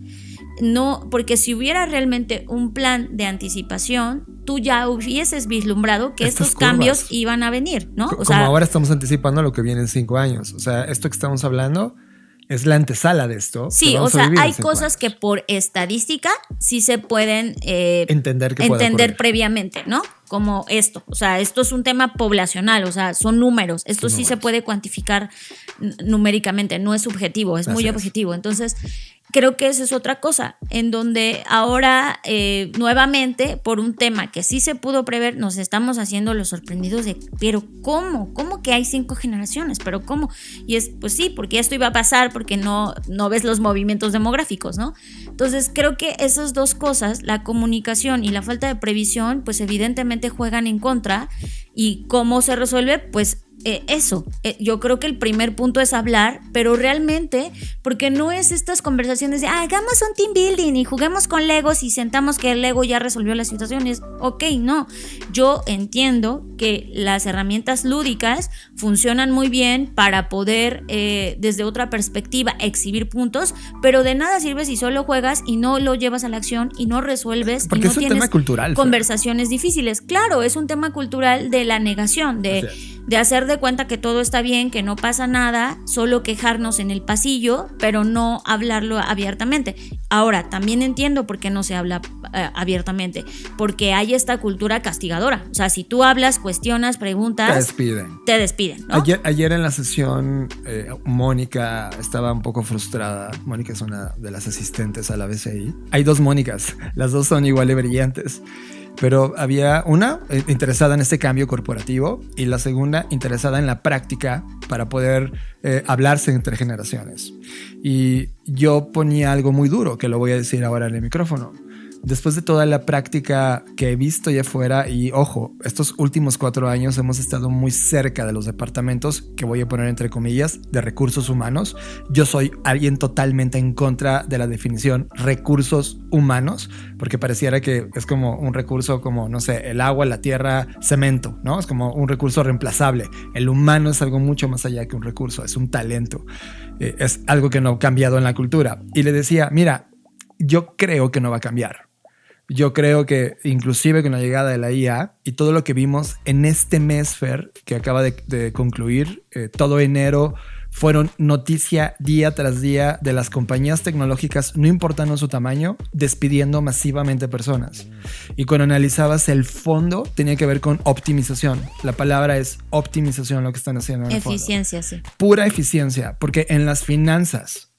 No, porque si hubiera realmente un plan de anticipación, tú ya hubieses vislumbrado que estos cambios iban a venir, ¿no? Como ahora estamos anticipando lo que viene en 5 años. O sea, esto que estamos hablando es la antesala de esto. Sí, o sea, hay cosas que por estadística sí se pueden entender previamente, ¿no? Como esto. O sea, esto es un tema poblacional, o sea, son números. Esto sí se puede cuantificar numéricamente, no es subjetivo, es muy objetivo. Entonces, creo que esa es otra cosa, en donde ahora nuevamente, por un tema que sí se pudo prever, nos estamos haciendo los sorprendidos de, pero ¿cómo? ¿Cómo que hay 5 generaciones? ¿Pero cómo? Y es, pues sí, porque esto iba a pasar, porque no ves los movimientos demográficos, ¿no? Entonces, creo que esas dos cosas, la comunicación y la falta de previsión, pues evidentemente juegan en contra. ¿Y cómo se resuelve? Pues yo creo que el primer punto es hablar, pero realmente, porque no es estas conversaciones de hagamos un team building y juguemos con Legos y sentamos que el Lego ya resolvió las situaciones. Ok, no, yo entiendo que las herramientas lúdicas funcionan muy bien para poder desde otra perspectiva exhibir puntos, pero de nada sirve si solo juegas y no lo llevas a la acción y no resuelves. Porque y no es un tema cultural, conversaciones difíciles. Claro, es un tema cultural de la negación, de hacer de cuenta que todo está bien, que no pasa nada, solo quejarnos en el pasillo, pero no hablarlo abiertamente. Ahora, también entiendo por qué no se habla abiertamente, porque hay esta cultura castigadora. O sea, si tú hablas, cuestionas, preguntas, te despiden, ¿no? Ayer en la sesión, Mónica estaba un poco frustrada. Mónica es una de las asistentes a la BCI. Hay 2 Mónicas, las 2 son igual de brillantes. Pero había una interesada en este cambio corporativo y la segunda interesada en la práctica para poder hablarse entre generaciones. Y yo ponía algo muy duro, que lo voy a decir ahora en el micrófono. Después de toda la práctica que he visto allá afuera, y ojo, estos últimos 4 años hemos estado muy cerca de los departamentos, que voy a poner entre comillas, de recursos humanos. Yo soy alguien totalmente en contra de la definición recursos humanos, porque pareciera que es como un recurso como, no sé, el agua, la tierra, cemento, ¿no? Es como un recurso reemplazable. El humano es algo mucho más allá que un recurso, es un talento. Es algo que no ha cambiado en la cultura. Y le decía, mira, yo creo que no va a cambiar. Yo creo que inclusive con la llegada de la IA y todo lo que vimos en este mes, Fer, que acaba de concluir, todo enero, fueron noticia día tras día de las compañías tecnológicas, no importando su tamaño, despidiendo masivamente personas. Y cuando analizabas el fondo, tenía que ver con optimización. La palabra es optimización lo que están haciendo en el fondo. Eficiencia, sí. Pura eficiencia, porque en las finanzas,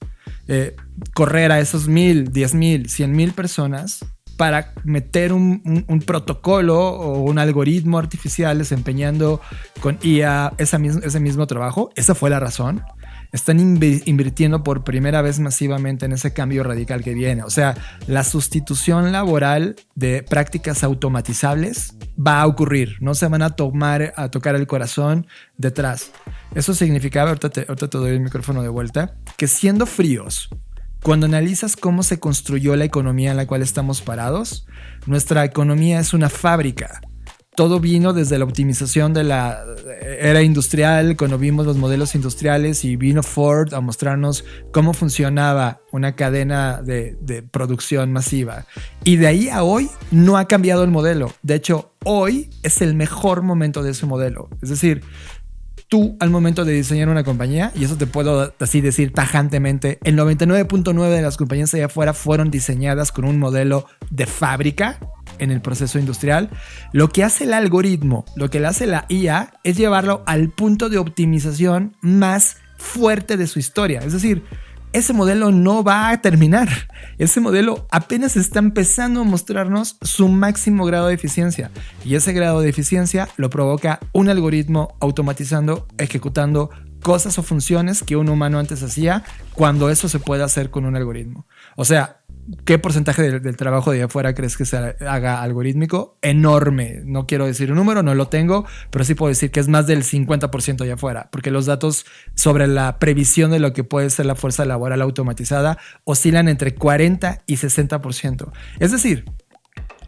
correr a esos 1,000, 10,000, 100,000 personas para meter un protocolo o un algoritmo artificial desempeñando con IA ese mismo trabajo. Esa fue la razón. Están invirtiendo por primera vez masivamente en ese cambio radical que viene. O sea, la sustitución laboral de prácticas automatizables va a ocurrir. No se van a tocar el corazón detrás. Eso significaba, ahorita te doy el micrófono de vuelta, que siendo fríos, cuando analizas cómo se construyó la economía en la cual estamos parados, nuestra economía es una fábrica. Todo vino desde la optimización de la era industrial, cuando vimos los modelos industriales y vino Ford a mostrarnos cómo funcionaba una cadena de producción masiva. Y de ahí a hoy no ha cambiado el modelo. De hecho, hoy es el mejor momento de ese modelo. Es decir, tú al momento de diseñar una compañía, y eso te puedo así decir tajantemente, el 99.9 de las compañías allá afuera fueron diseñadas con un modelo de fábrica en el proceso industrial. Lo que hace el algoritmo, lo que le hace la IA es llevarlo al punto de optimización más fuerte de su historia. Es decir, ese modelo no va a terminar. Ese modelo apenas está empezando a mostrarnos su máximo grado de eficiencia. Y ese grado de eficiencia lo provoca un algoritmo automatizando, ejecutando cosas o funciones que un humano antes hacía, cuando eso se puede hacer con un algoritmo. O sea, ¿qué porcentaje del trabajo de afuera crees que se haga algorítmico? Enorme. No quiero decir un número, no lo tengo, pero sí puedo decir que es más del 50% allá afuera, porque los datos sobre la previsión de lo que puede ser la fuerza laboral automatizada oscilan entre 40 y 60%. Es decir,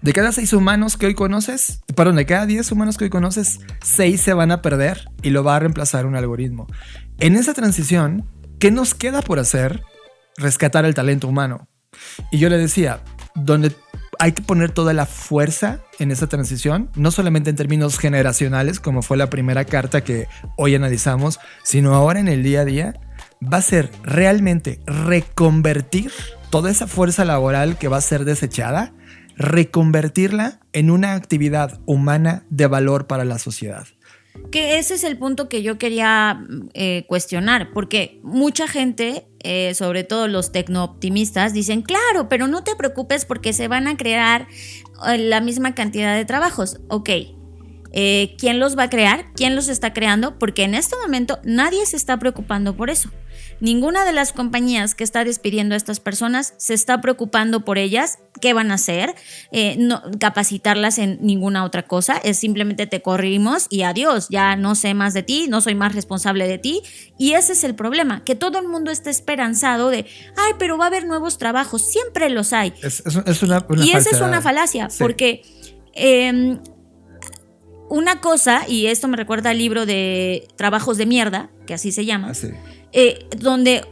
De cada 6 humanos que hoy conoces, perdón, de cada 10 humanos que hoy conoces, 6 se van a perder y lo va a reemplazar un algoritmo. En esa transición, ¿qué nos queda por hacer? Rescatar el talento humano. Y yo le decía, donde hay que poner toda la fuerza en esa transición, no solamente en términos generacionales, como fue la primera carta que hoy analizamos, sino ahora en el día a día, va a ser realmente reconvertir toda esa fuerza laboral que va a ser desechada, reconvertirla en una actividad humana de valor para la sociedad. Que ese es el punto que yo quería cuestionar, porque mucha gente, sobre todo los tecnooptimistas, dicen, claro, pero no te preocupes porque se van a crear la misma cantidad de trabajos. Ok, ¿quién los va a crear? ¿Quién los está creando? Porque en este momento nadie se está preocupando por eso. Ninguna de las compañías que está despidiendo a estas personas se está preocupando por ellas. ¿Qué van a hacer? No, capacitarlas en ninguna otra cosa. Es simplemente te corrimos y adiós. Ya no sé más de ti, no soy más responsable de ti. Y ese es el problema, que todo el mundo está esperanzado de, ay, pero va a haber nuevos trabajos. Siempre los hay. Es una y esa es una falacia, sí. Porque una cosa, y esto me recuerda al libro de Trabajos de Mierda, que así se llama, sí. Donde,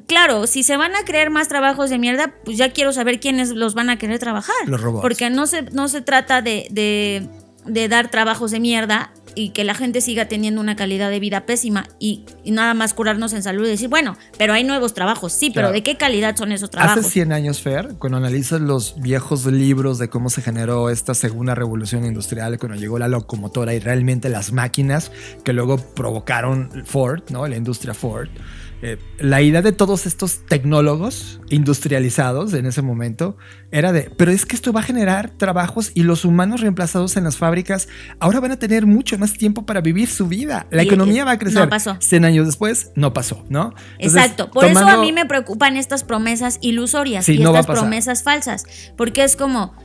claro, si se van a crear más trabajos de mierda, pues ya quiero saber quiénes los van a querer trabajar. Los robots. Porque no se trata de dar trabajos de mierda y que la gente siga teniendo una calidad de vida pésima y nada más curarnos en salud y decir, bueno, pero hay nuevos trabajos, sí, pero claro. ¿De qué calidad son esos trabajos? Hace 100 años, Fer, cuando analizas los viejos libros de cómo se generó esta segunda revolución industrial, cuando llegó la locomotora y realmente las máquinas que luego provocaron Ford, ¿no? La industria Ford. La idea de todos estos tecnólogos industrializados en ese momento era de, pero es que esto va a generar trabajos y los humanos reemplazados en las fábricas ahora van a tener mucho más tiempo para vivir su vida. La economía va a crecer. No pasó. 100 años después, no pasó, ¿no? Entonces, exacto. Por eso a mí me preocupan estas promesas ilusorias y estas promesas falsas. Porque es como,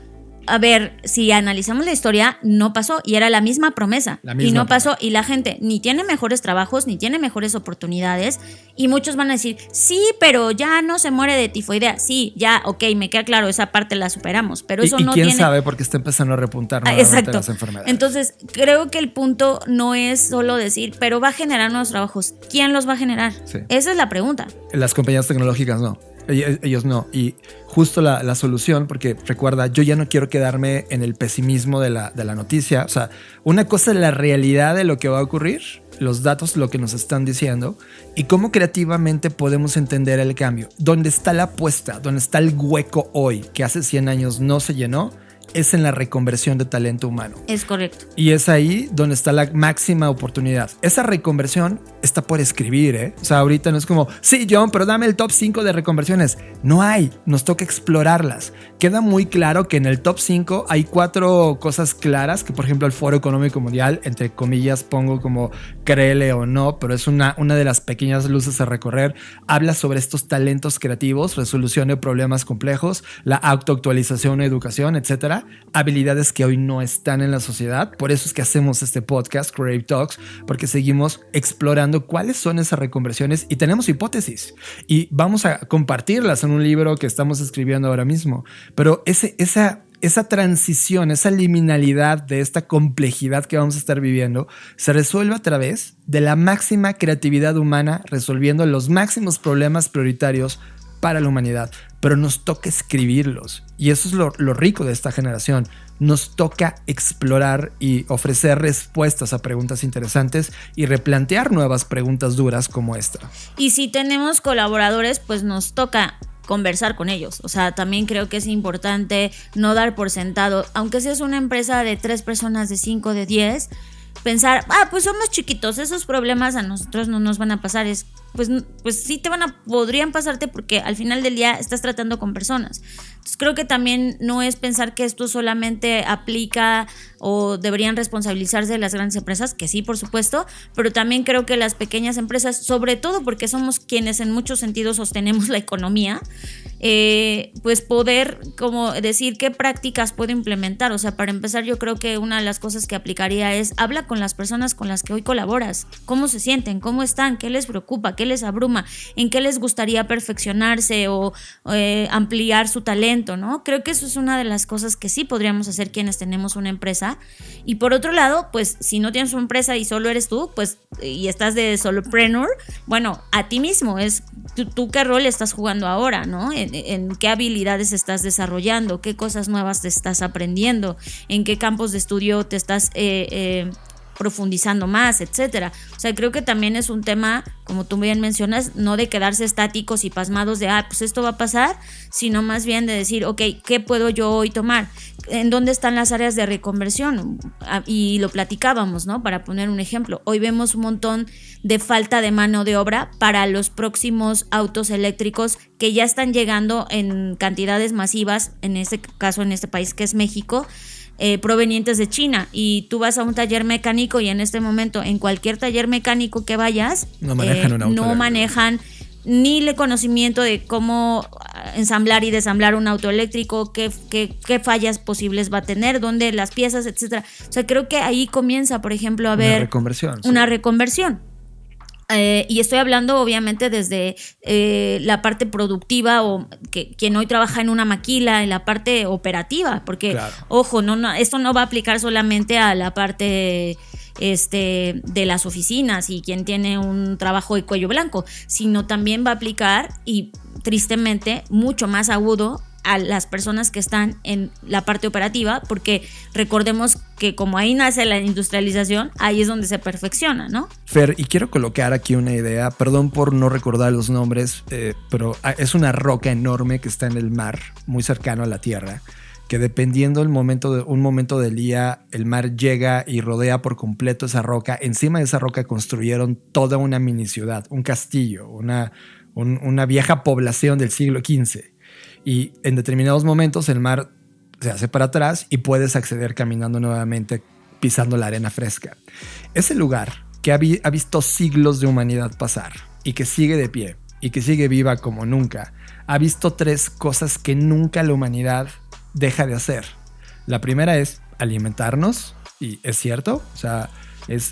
a ver, si analizamos la historia, no pasó y era la misma promesa. Y no pasó y la gente ni tiene mejores trabajos, ni tiene mejores oportunidades y muchos van a decir, sí, pero ya no se muere de tifoidea. Sí, ya, ok, me queda claro, esa parte la superamos, pero eso no tiene... ¿Y quién sabe? Porque está empezando a repuntar nuevamente las enfermedades. Entonces, creo que el punto no es solo decir, pero va a generar nuevos trabajos. ¿Quién los va a generar? Sí. Esa es la pregunta. Las compañías tecnológicas no. Ellos no. Y justo la solución, porque recuerda, yo ya no quiero quedarme en el pesimismo de la noticia. O sea, una cosa es la realidad de lo que va a ocurrir, los datos, lo que nos están diciendo, y cómo creativamente podemos entender el cambio. ¿Dónde está la apuesta? ¿Dónde está el hueco hoy que hace 100 años no se llenó? Es en la reconversión de talento humano. Es correcto. Y es ahí donde está la máxima oportunidad. Esa reconversión está por escribir, ¿eh? O sea, ahorita no es como, sí, John, pero dame el top 5 de reconversiones. No hay, nos toca explorarlas. Queda muy claro que en el top 5 hay 4 cosas claras, que por ejemplo el Foro Económico Mundial, entre comillas pongo como créele o no, pero es una de las pequeñas luces a recorrer. Habla sobre estos talentos creativos, resolución de problemas complejos, la autoactualización, educación, etcétera. Habilidades que hoy no están en la sociedad. Por eso es que hacemos este podcast, Creative Talks, porque seguimos explorando cuáles son esas reconversiones y tenemos hipótesis y vamos a compartirlas en un libro que estamos escribiendo ahora mismo. Pero esa transición, esa liminalidad de esta complejidad que vamos a estar viviendo se resuelve a través de la máxima creatividad humana, resolviendo los máximos problemas prioritarios para la humanidad, pero nos toca escribirlos y eso es lo rico de esta generación. Nos toca explorar y ofrecer respuestas a preguntas interesantes y replantear nuevas preguntas duras como esta. Y si tenemos colaboradores, pues nos toca conversar con ellos. O sea, también creo que es importante no dar por sentado, aunque seas una empresa de 3 personas, de 5, de 10, pensar, pues somos chiquitos, esos problemas a nosotros no nos van a pasar. Pues sí podrían pasarte porque al final del día estás tratando con personas. Entonces creo que también no es pensar que esto solamente aplica o deberían responsabilizarse de las grandes empresas, que sí, por supuesto, pero también creo que las pequeñas empresas, sobre todo porque somos quienes en muchos sentidos sostenemos la economía, pues poder como decir qué prácticas puedo implementar. O sea, para empezar, yo creo que una de las cosas que aplicaría es habla con las personas con las que hoy colaboras, cómo se sienten, cómo están, qué les preocupa, qué les abruma, en qué les gustaría perfeccionarse o ampliar su talento, ¿no? Creo que eso es una de las cosas que sí podríamos hacer quienes tenemos una empresa. Y por otro lado, pues si no tienes una empresa y solo eres tú, pues y estás de solopreneur, bueno, a ti mismo es tú qué rol estás jugando ahora, ¿no? En qué habilidades estás desarrollando, qué cosas nuevas te estás aprendiendo, en qué campos de estudio te estás profundizando más, etcétera. O sea, creo que también es un tema, como tú bien mencionas, no de quedarse estáticos y pasmados de, pues esto va a pasar, sino más bien de decir, ok, ¿qué puedo yo hoy tomar? ¿En dónde están las áreas de reconversión? Y lo platicábamos, ¿no? Para poner un ejemplo, hoy vemos un montón de falta de mano de obra para los próximos autos eléctricos que ya están llegando en cantidades masivas, en este caso en este país que es México, provenientes de China, y tú vas a un taller mecánico y en este momento en cualquier taller mecánico que vayas no manejan un auto no manejan ni el conocimiento de cómo ensamblar y desamblar un auto eléctrico, qué fallas posibles va a tener, dónde las piezas, etcétera. O sea, creo que ahí comienza, por ejemplo, a haber una reconversión. Y estoy hablando obviamente desde la parte productiva o quien hoy trabaja en una maquila, en la parte operativa, porque claro, ojo, esto no va a aplicar solamente a la parte de las oficinas y quien tiene un trabajo de cuello blanco, sino también va a aplicar, y tristemente mucho más agudo, a las personas que están en la parte operativa, porque recordemos que como ahí nace la industrialización, ahí es donde se perfecciona, ¿no? Fer, y quiero colocar aquí una idea, perdón por no recordar los nombres, pero es una roca enorme que está en el mar, muy cercano a la tierra, que dependiendo un momento del día, el mar llega y rodea por completo esa roca. Encima de esa roca construyeron toda una mini ciudad, un castillo, una vieja población del siglo XV. Y en determinados momentos el mar se hace para atrás y puedes acceder caminando nuevamente, pisando la arena fresca. Ese lugar que ha visto siglos de humanidad pasar y que sigue de pie y que sigue viva como nunca, ha visto 3 cosas que nunca la humanidad deja de hacer. La primera es alimentarnos, y es cierto, o sea,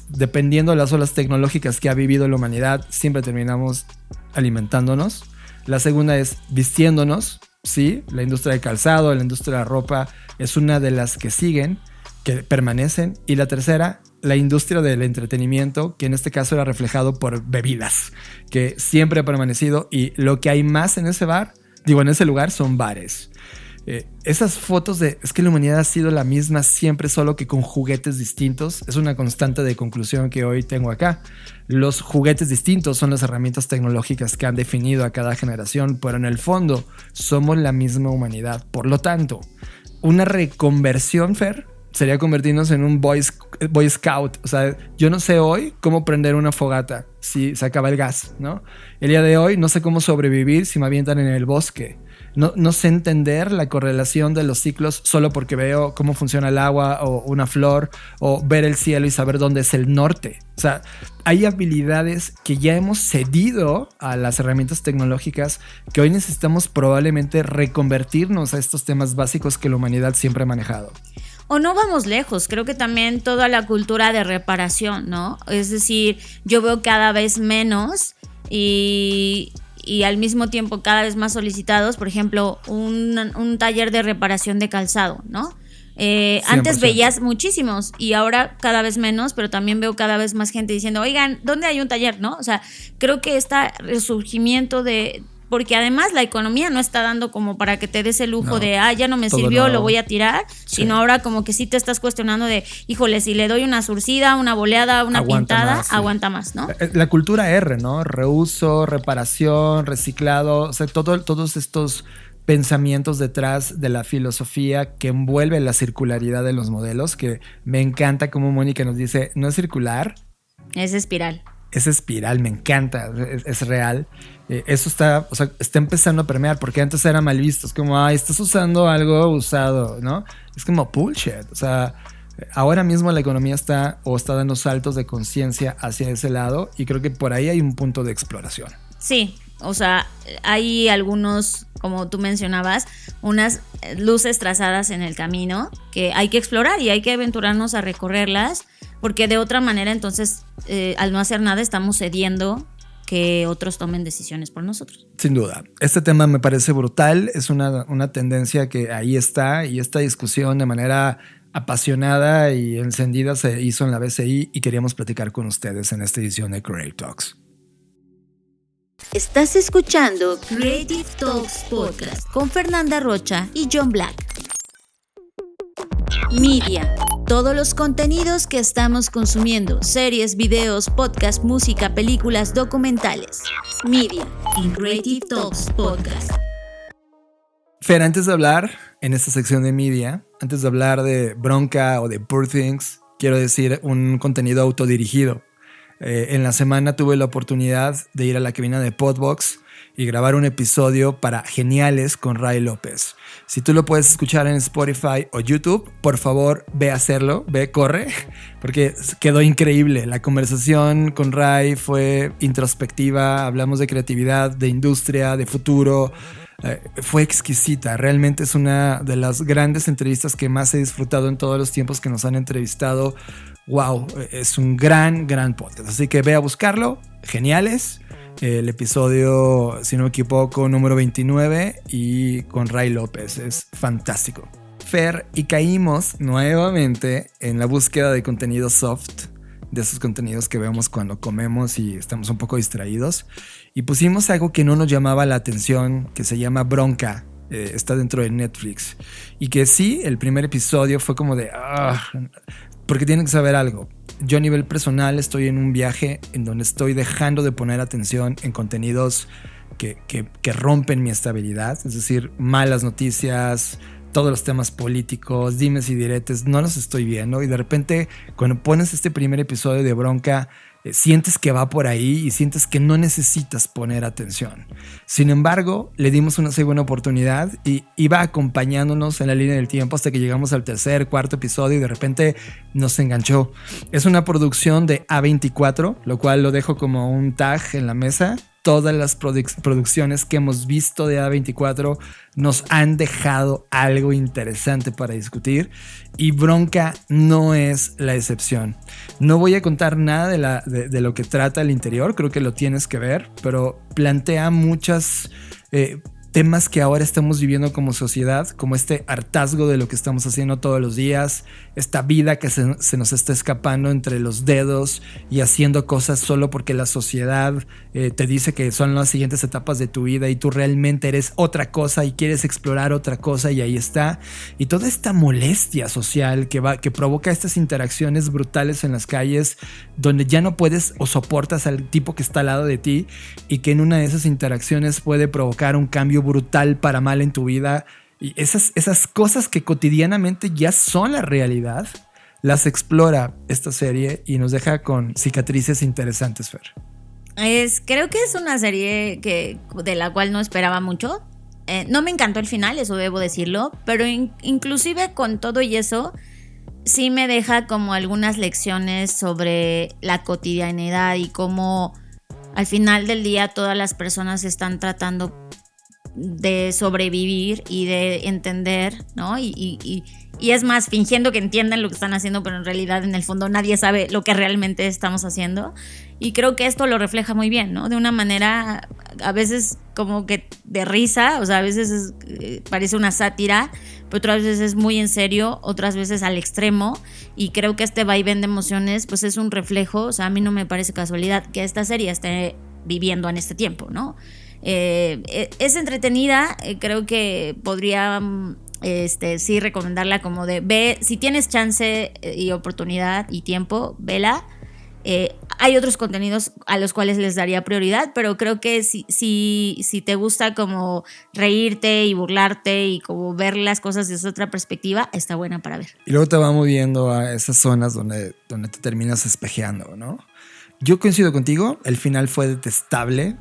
dependiendo de las olas tecnológicas que ha vivido la humanidad, siempre terminamos alimentándonos. La segunda es vistiéndonos. Sí, la industria del calzado, la industria de la ropa es una de las que siguen, que permanecen. Y la tercera, la industria del entretenimiento, que en este caso era reflejado por bebidas, que siempre ha permanecido. Y lo que hay más en ese lugar son bares. Esas fotos es que la humanidad ha sido la misma siempre, solo que con juguetes distintos. Es una constante de conclusión que hoy tengo acá. Los juguetes distintos son las herramientas tecnológicas que han definido a cada generación, pero en el fondo somos la misma humanidad. Por lo tanto, una reconversión, Fer, sería convertirnos en un Boy Scout. O sea, yo no sé hoy cómo prender una fogata si se acaba el gas, ¿no? El día de hoy no sé cómo sobrevivir si me avientan en el bosque. No sé entender la correlación de los ciclos solo porque veo cómo funciona el agua o una flor, o ver el cielo y saber dónde es el norte. O sea, hay habilidades que ya hemos cedido a las herramientas tecnológicas que hoy necesitamos probablemente reconvertirnos a estos temas básicos que la humanidad siempre ha manejado. O no vamos lejos, creo que también toda la cultura de reparación, ¿no? Es decir, yo veo cada vez menos y al mismo tiempo cada vez más solicitados, por ejemplo, un taller de reparación de calzado, ¿no? Antes veías muchísimos y ahora cada vez menos, pero también veo cada vez más gente diciendo, oigan, ¿dónde hay un taller? ¿No? O sea, creo que este resurgimiento porque además la economía no está dando como para que te des el lujo de, ya no me sirvió, lo voy a tirar, sino ahora como que sí te estás cuestionando de, híjole, si le doy una surcida, una boleada, una pintada, aguanta más, ¿no? La cultura R, ¿no? Reuso, reparación, reciclado, o sea, todos estos pensamientos detrás de la filosofía que envuelve la circularidad de los modelos, que me encanta como Mónica nos dice, no es circular. Es espiral. Es espiral, me encanta, es real. Eso está empezando a permear, porque antes era mal visto. Es como, estás usando algo usado, ¿no? Es como bullshit. O sea, ahora mismo la economía está dando saltos de conciencia hacia ese lado, y creo que por ahí hay un punto de exploración. Sí, o sea, hay algunos, como tú mencionabas, unas luces trazadas en el camino que hay que explorar y hay que aventurarnos a recorrerlas, porque de otra manera entonces al no hacer nada estamos cediendo que otros tomen decisiones por nosotros. Sin duda. Este tema me parece brutal. Es una tendencia que ahí está, y esta discusión de manera apasionada y encendida se hizo en la BCI y queríamos platicar con ustedes en esta edición de Creative Talks. Estás escuchando Creative Talks Podcast con Fernanda Rocha y John Black. Media. Todos los contenidos que estamos consumiendo, series, videos, podcasts, música, películas, documentales. Media en Creative Talks Podcast. Fer, antes de hablar en esta sección de media, antes de hablar de Bronca o de Poor Things, quiero decir un contenido autodirigido. En la semana tuve la oportunidad de ir a la cabina de Podbox y grabar un episodio para Geniales con Ray López. Si tú lo puedes escuchar en Spotify o YouTube, por favor ve a hacerlo, corre, porque quedó increíble. La conversación con Ray fue introspectiva, hablamos de creatividad, de industria, de futuro. Fue exquisita, realmente es una de las grandes entrevistas que más he disfrutado en todos los tiempos que nos han entrevistado. Wow, es un gran podcast, así que ve a buscarlo. Geniales. El episodio, si no me equivoco, número 29 y con Ray López, es fantástico. Fer, y caímos nuevamente en la búsqueda de contenido soft, de esos contenidos que vemos cuando comemos y estamos un poco distraídos, y pusimos algo que no nos llamaba la atención, que se llama Bronca. Está dentro de Netflix, y que sí, el primer episodio fue como de porque tienen que saber algo. Yo a nivel personal estoy en un viaje en donde estoy dejando de poner atención en contenidos que rompen mi estabilidad, es decir, malas noticias, todos los temas políticos, dimes y diretes, no los estoy viendo, y de repente cuando pones este primer episodio de Bronca, sientes que va por ahí y sientes que no necesitas poner atención. Sin embargo, le dimos una segunda oportunidad y iba acompañándonos en la línea del tiempo hasta que llegamos al tercer, cuarto episodio y de repente nos enganchó. Es una producción de A24, lo cual lo dejo como un tag en la mesa. Todas las producciones que hemos visto de A24 nos han dejado algo interesante para discutir, y Bronca no es la excepción. No voy a contar nada de lo que trata el interior, creo que lo tienes que ver, pero plantea muchas temas que ahora estamos viviendo como sociedad, como este hartazgo de lo que estamos haciendo todos los días, esta vida que se nos está escapando entre los dedos y haciendo cosas solo porque la sociedad te dice que son las siguientes etapas de tu vida y tú realmente eres otra cosa y quieres explorar otra cosa, y ahí está. Y toda esta molestia social que provoca estas interacciones brutales en las calles, donde ya no puedes o soportas al tipo que está al lado de ti, y que en una de esas interacciones puede provocar un cambio brutal para mal en tu vida, y esas cosas que cotidianamente ya son la realidad, las explora esta serie y nos deja con cicatrices interesantes, Fer. Creo que es una serie de la cual no esperaba mucho. No me encantó el final, eso debo decirlo, pero inclusive con todo y eso sí me deja como algunas lecciones sobre la cotidianidad y cómo al final del día todas las personas están tratando de sobrevivir y de entender, ¿no? Y es más, fingiendo que entienden lo que están haciendo, pero en realidad en el fondo nadie sabe lo que realmente estamos haciendo. Y creo que esto lo refleja muy bien, ¿no? De una manera a veces como que de risa, o sea, a veces parece una sátira, pero otras veces es muy en serio, otras veces al extremo, y creo que este vaivén de emociones pues es un reflejo. O sea, a mí no me parece casualidad que esta serie esté viviendo en este tiempo, ¿no? Es entretenida, creo que podría sí recomendarla como de ve, si tienes chance y oportunidad y tiempo, vela. Hay otros contenidos a los cuales les daría prioridad, pero creo que si te gusta como reírte y burlarte y como ver las cosas desde otra perspectiva, está buena para ver. Y luego te va moviendo a esas zonas donde te terminas espejeando, ¿no? Yo coincido contigo, el final fue detestable.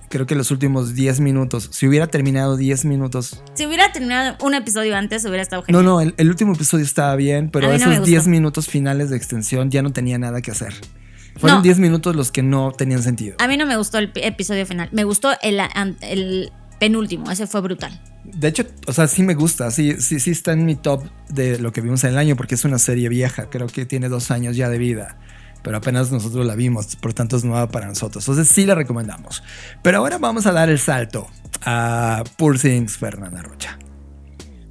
Creo que los últimos 10 minutos, si hubiera terminado 10 minutos... Si hubiera terminado un episodio antes, hubiera estado genial. No, el último episodio estaba bien, pero esos 10 minutos finales de extensión ya no tenía nada que hacer. Fueron 10 minutos los que no tenían sentido. A mí no me gustó el episodio final, me gustó el penúltimo, ese fue brutal. De hecho, o sea, sí me gusta, sí está en mi top de lo que vimos en el año, porque es una serie vieja, creo que tiene 2 años ya de vida. pero apenas nosotros la vimos, por tanto es nueva para nosotros. Entonces sí la recomendamos. Pero ahora vamos a dar el salto a Poor Things, Fernanda Rocha.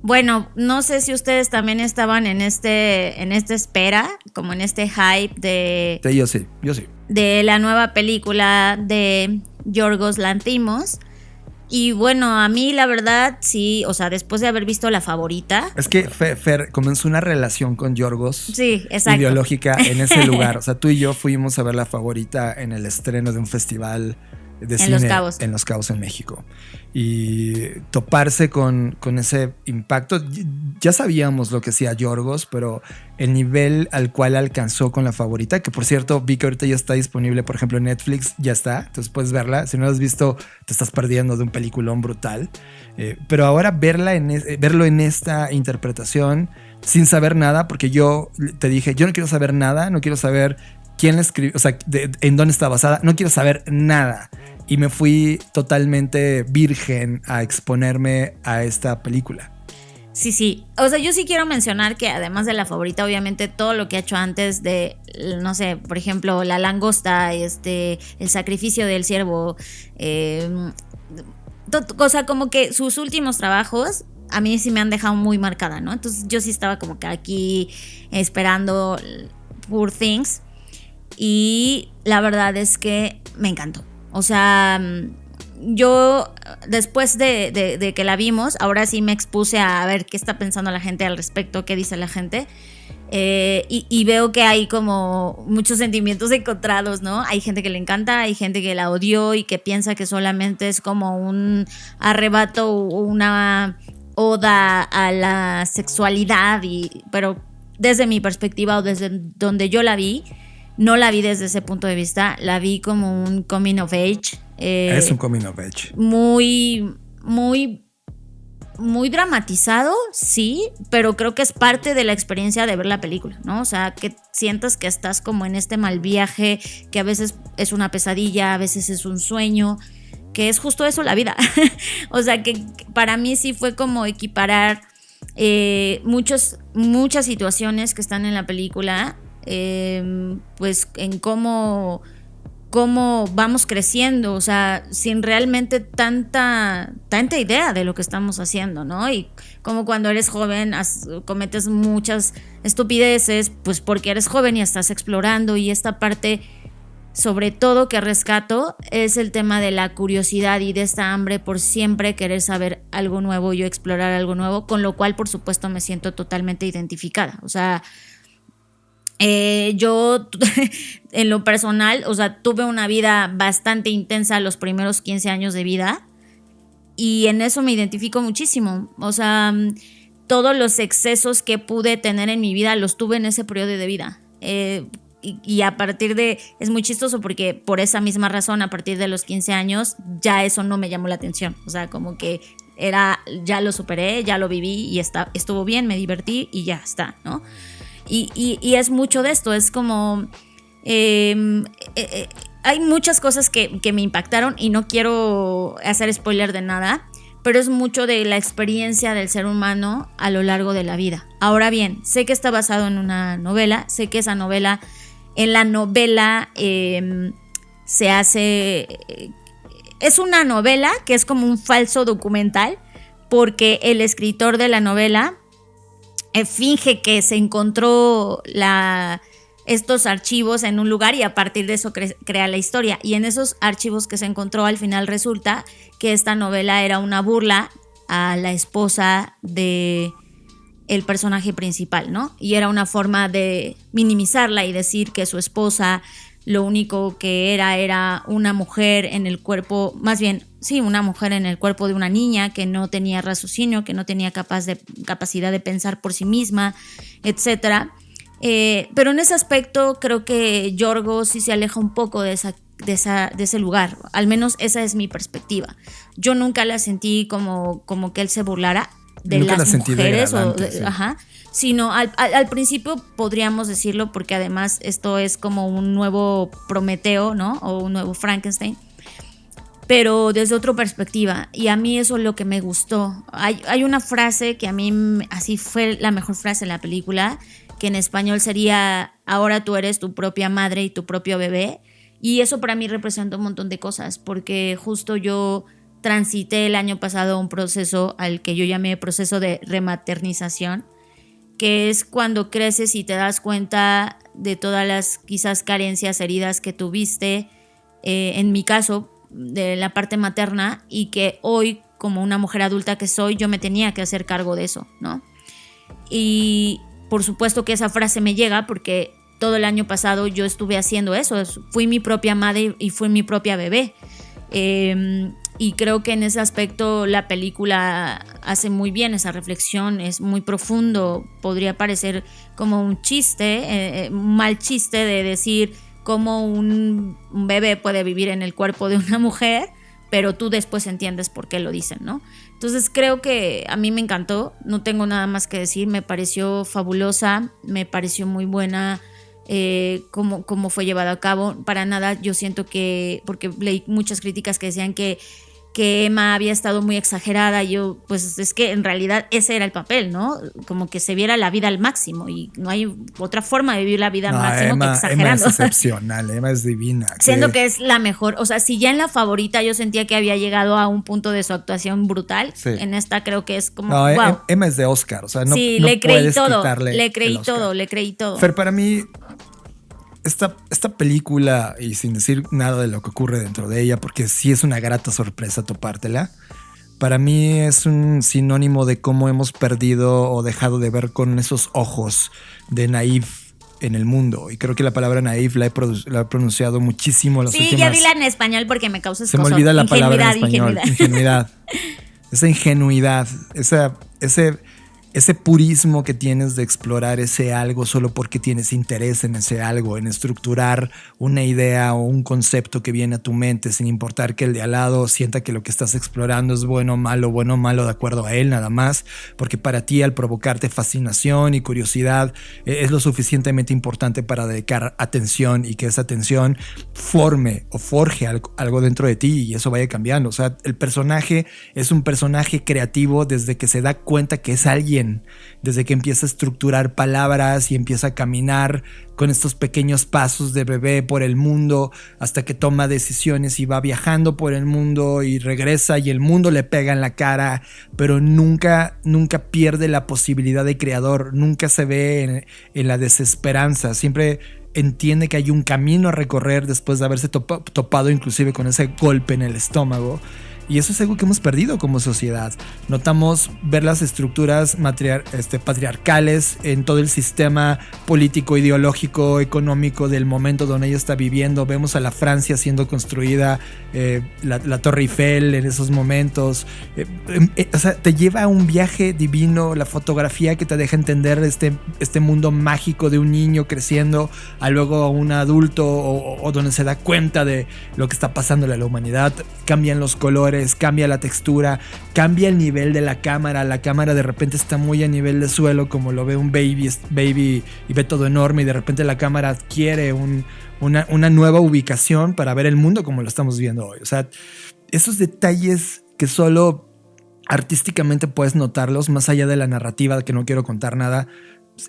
Bueno, no sé si ustedes también estaban en esta espera, como en este hype Yo sí. de la nueva película de Yorgos Lanthimos. Y bueno, a mí la verdad sí, o sea, después de haber visto La Favorita. Es que Fer comenzó una relación con Yorgos. Sí, exacto. Ideológica en ese lugar. O sea, tú y yo fuimos a ver La Favorita en el estreno de un festival de cine en Los Cabos, en México. Y toparse con ese impacto. Ya sabíamos lo que hacía Yorgos, pero el nivel al cual alcanzó con La Favorita, que por cierto vi que ahorita ya está disponible, por ejemplo en Netflix, ya está, entonces puedes verla. Si no la has visto, te estás perdiendo de un peliculón brutal. Pero ahora verlo en esta interpretación sin saber nada, porque yo te dije, yo no quiero saber nada, no quiero saber quién la escribió, o sea, en dónde está basada, no quiero saber nada. Y me fui totalmente virgen a exponerme a esta película. Sí. O sea, yo sí quiero mencionar que además de La Favorita, obviamente todo lo que ha hecho antes de, no sé, por ejemplo, La Langosta, El Sacrificio del Ciervo, o sea, como que sus últimos trabajos a mí sí me han dejado muy marcada, ¿no? Entonces yo sí estaba como que aquí esperando Poor Things y la verdad es que me encantó. O sea, yo después de que la vimos, ahora sí me expuse a ver qué está pensando la gente al respecto, qué dice la gente. Y veo que hay como muchos sentimientos encontrados, ¿no? Hay gente que le encanta, hay gente que la odió y que piensa que solamente es como un arrebato o una oda a la sexualidad, pero desde mi perspectiva o desde donde yo la vi, no la vi desde ese punto de vista, la vi como un coming of age. Es un coming of age. Muy, muy, muy dramatizado, sí, pero creo que es parte de la experiencia de ver la película, ¿no? O sea, que sientas que estás como en este mal viaje, que a veces es una pesadilla, a veces es un sueño, que es justo eso la vida. O sea, que para mí sí fue como equiparar muchas situaciones que están en la película, pues en cómo vamos creciendo, o sea, sin realmente tanta idea de lo que estamos haciendo, ¿no? Y como cuando eres joven cometes muchas estupideces, pues porque eres joven y estás explorando, y esta parte sobre todo que rescato es el tema de la curiosidad y de esta hambre por siempre querer saber algo nuevo y explorar algo nuevo, con lo cual por supuesto me siento totalmente identificada. O sea, yo en lo personal, o sea, tuve una vida bastante intensa los primeros 15 años de vida y en eso me identifico muchísimo. O sea, todos los excesos que pude tener en mi vida los tuve en ese periodo de vida. Y a partir de, es muy chistoso porque por esa misma razón, a partir de los 15 años, ya eso no me llamó la atención. O sea, como que ya lo superé, ya lo viví y estuvo bien, me divertí y ya está, ¿no? Y es mucho de esto, es como hay muchas cosas que me impactaron y no quiero hacer spoiler de nada, pero es mucho de la experiencia del ser humano a lo largo de la vida. Ahora bien, sé que está basado en una novela, sé que esa novela, en la novela se hace, es una novela que es como un falso documental, porque el escritor de la novela finge que se encontró estos archivos en un lugar y a partir de eso crea la historia. Y en esos archivos que se encontró, al final resulta que esta novela era una burla a la esposa de el personaje principal, ¿no? Y era una forma de minimizarla y decir que su esposa lo único que era una mujer en el cuerpo, más bien, sí, una mujer en el cuerpo de una niña que no tenía raciocinio, que no tenía capacidad de pensar por sí misma, etcétera. Pero en ese aspecto creo que Yorgos sí se aleja un poco de ese lugar. Al menos esa es mi perspectiva. Yo nunca la sentí como que él se burlara de nunca las mujeres. Sí. Ajá. Sino al principio podríamos decirlo, porque además esto es como un nuevo Prometeo, ¿no? O un nuevo Frankenstein, pero desde otra perspectiva. Y a mí eso es lo que me gustó. Hay una frase que a mí así fue la mejor frase en la película, que en español sería ahora tú eres tu propia madre y tu propio bebé. Y eso para mí representa un montón de cosas, porque justo yo transité el año pasado un proceso al que yo llamé proceso de rematernización, que es cuando creces y te das cuenta de todas las quizás carencias, heridas que tuviste, en mi caso, de la parte materna, y que hoy, como una mujer adulta que soy, yo me tenía que hacer cargo de eso, ¿no? Y por supuesto que esa frase me llega porque todo el año pasado yo estuve haciendo eso, fui mi propia madre y fui mi propia bebé. Y creo que en ese aspecto la película hace muy bien esa reflexión, es muy profundo, podría parecer como un chiste, un mal chiste de decir cómo un bebé puede vivir en el cuerpo de una mujer, pero tú después entiendes por qué lo dicen, ¿no? Entonces creo que a mí me encantó, no tengo nada más que decir, me pareció fabulosa, me pareció muy buena. Cómo fue llevado a cabo. Para nada yo siento que, porque leí muchas críticas que decían que Emma había estado muy exagerada. Yo, pues es que en realidad ese era el papel, ¿no? Como que se viera la vida al máximo y no hay otra forma de vivir la vida al máximo que exagerando. Emma es excepcional, Emma es divina. Siento que es la mejor, o sea, si ya en La Favorita yo sentía que había llegado a un punto de su actuación brutal, sí. En esta creo que es como, wow. Emma es de Oscar, o sea, no, sí, no le creí puedes todo, quitarle le creí todo. Fer, para mí esta película, y sin decir nada de lo que ocurre dentro de ella, porque sí es una grata sorpresa topártela, para mí es un sinónimo de cómo hemos perdido o dejado de ver con esos ojos de naif en el mundo. Y creo que la palabra naif la he pronunciado muchísimo las últimas... Sí, ya dila en español porque me causa Se me olvida la palabra en español. Ingenuidad. Esa ingenuidad, ese purismo que tienes de explorar ese algo solo porque tienes interés en ese algo, en estructurar una idea o un concepto que viene a tu mente sin importar que el de al lado sienta que lo que estás explorando es bueno o malo de acuerdo a él nada más, porque para ti al provocarte fascinación y curiosidad es lo suficientemente importante para dedicar atención y que esa atención forme o forje algo dentro de ti y eso vaya cambiando. O sea, el personaje es un personaje creativo desde que se da cuenta que es alguien, desde que empieza a estructurar palabras y empieza a caminar con estos pequeños pasos de bebé por el mundo hasta que toma decisiones y va viajando por el mundo y regresa y el mundo le pega en la cara, pero nunca pierde la posibilidad de creador, nunca se ve en la desesperanza, siempre entiende que hay un camino a recorrer después de haberse topado inclusive con ese golpe en el estómago. Y eso es algo que hemos perdido como sociedad. Notamos ver las estructuras patriarcales en todo el sistema político, ideológico, económico del momento donde ella está viviendo. Vemos a la Francia siendo construida, la Torre Eiffel en esos momentos. O sea, te lleva a un viaje divino, la fotografía que te deja entender este mundo mágico de un niño creciendo a luego a un adulto o donde se da cuenta de lo que está pasando en la humanidad. Cambian los colores, cambia la textura, cambia el nivel de la cámara de repente está muy a nivel de suelo como lo ve un baby y ve todo enorme y de repente la cámara adquiere una nueva ubicación para ver el mundo como lo estamos viendo hoy. O sea, esos detalles que solo artísticamente puedes notarlos más allá de la narrativa, que no quiero contar nada.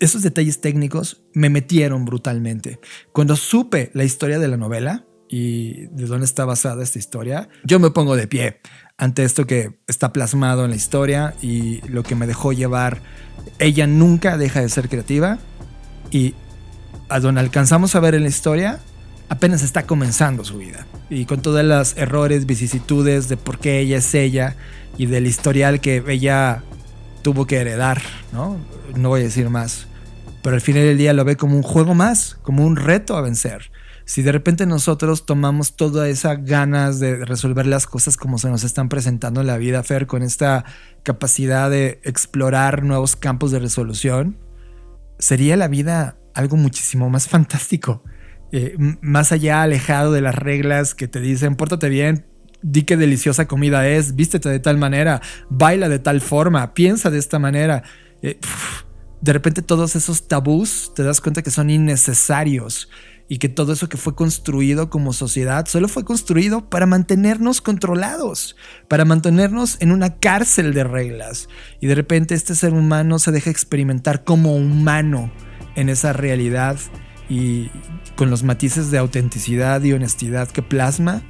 Esos detalles técnicos me metieron brutalmente. Cuando supe la historia de la novela y de dónde está basada esta historia, yo me pongo de pie ante esto que está plasmado en la historia y lo que me dejó llevar. Ella nunca deja de ser creativa y a donde alcanzamos a ver en la historia apenas está comenzando su vida y con todos los errores, vicisitudes de por qué ella es ella y del historial que ella tuvo que heredar, ¿no? No voy a decir más, pero al final del día lo ve como un juego más, como un reto a vencer. Si de repente nosotros tomamos toda esa ganas de resolver las cosas como se nos están presentando en la vida, Fer, con esta capacidad de explorar nuevos campos de resolución, sería la vida algo muchísimo más fantástico, más allá, alejado de las reglas que te dicen pórtate bien, di qué deliciosa comida es, vístete de tal manera, baila de tal forma, piensa de esta manera. De repente todos esos tabús te das cuenta que son innecesarios y que todo eso que fue construido como sociedad solo fue construido para mantenernos controlados, para mantenernos en una cárcel de reglas. Y de repente este ser humano se deja experimentar como humano en esa realidad y con los matices de autenticidad y honestidad que plasma,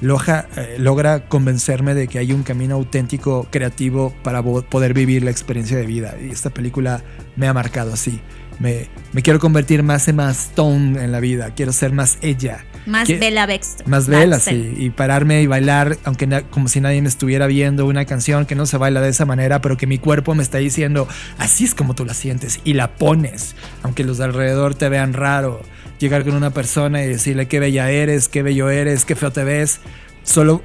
logra convencerme de que hay un camino auténtico, creativo para poder vivir la experiencia de vida. Y esta película me ha marcado así. Me quiero convertir más en Emma Stone en la vida. Quiero ser más ella. Más Bella Baxter. Más Bella, sí. Y pararme y bailar, aunque como si nadie me estuviera viendo, una canción que no se baila de esa manera, pero que mi cuerpo me está diciendo, así es como tú la sientes. Y la pones, aunque los de alrededor te vean raro. Llegar con una persona y decirle qué bella eres, qué bello eres, qué feo te ves.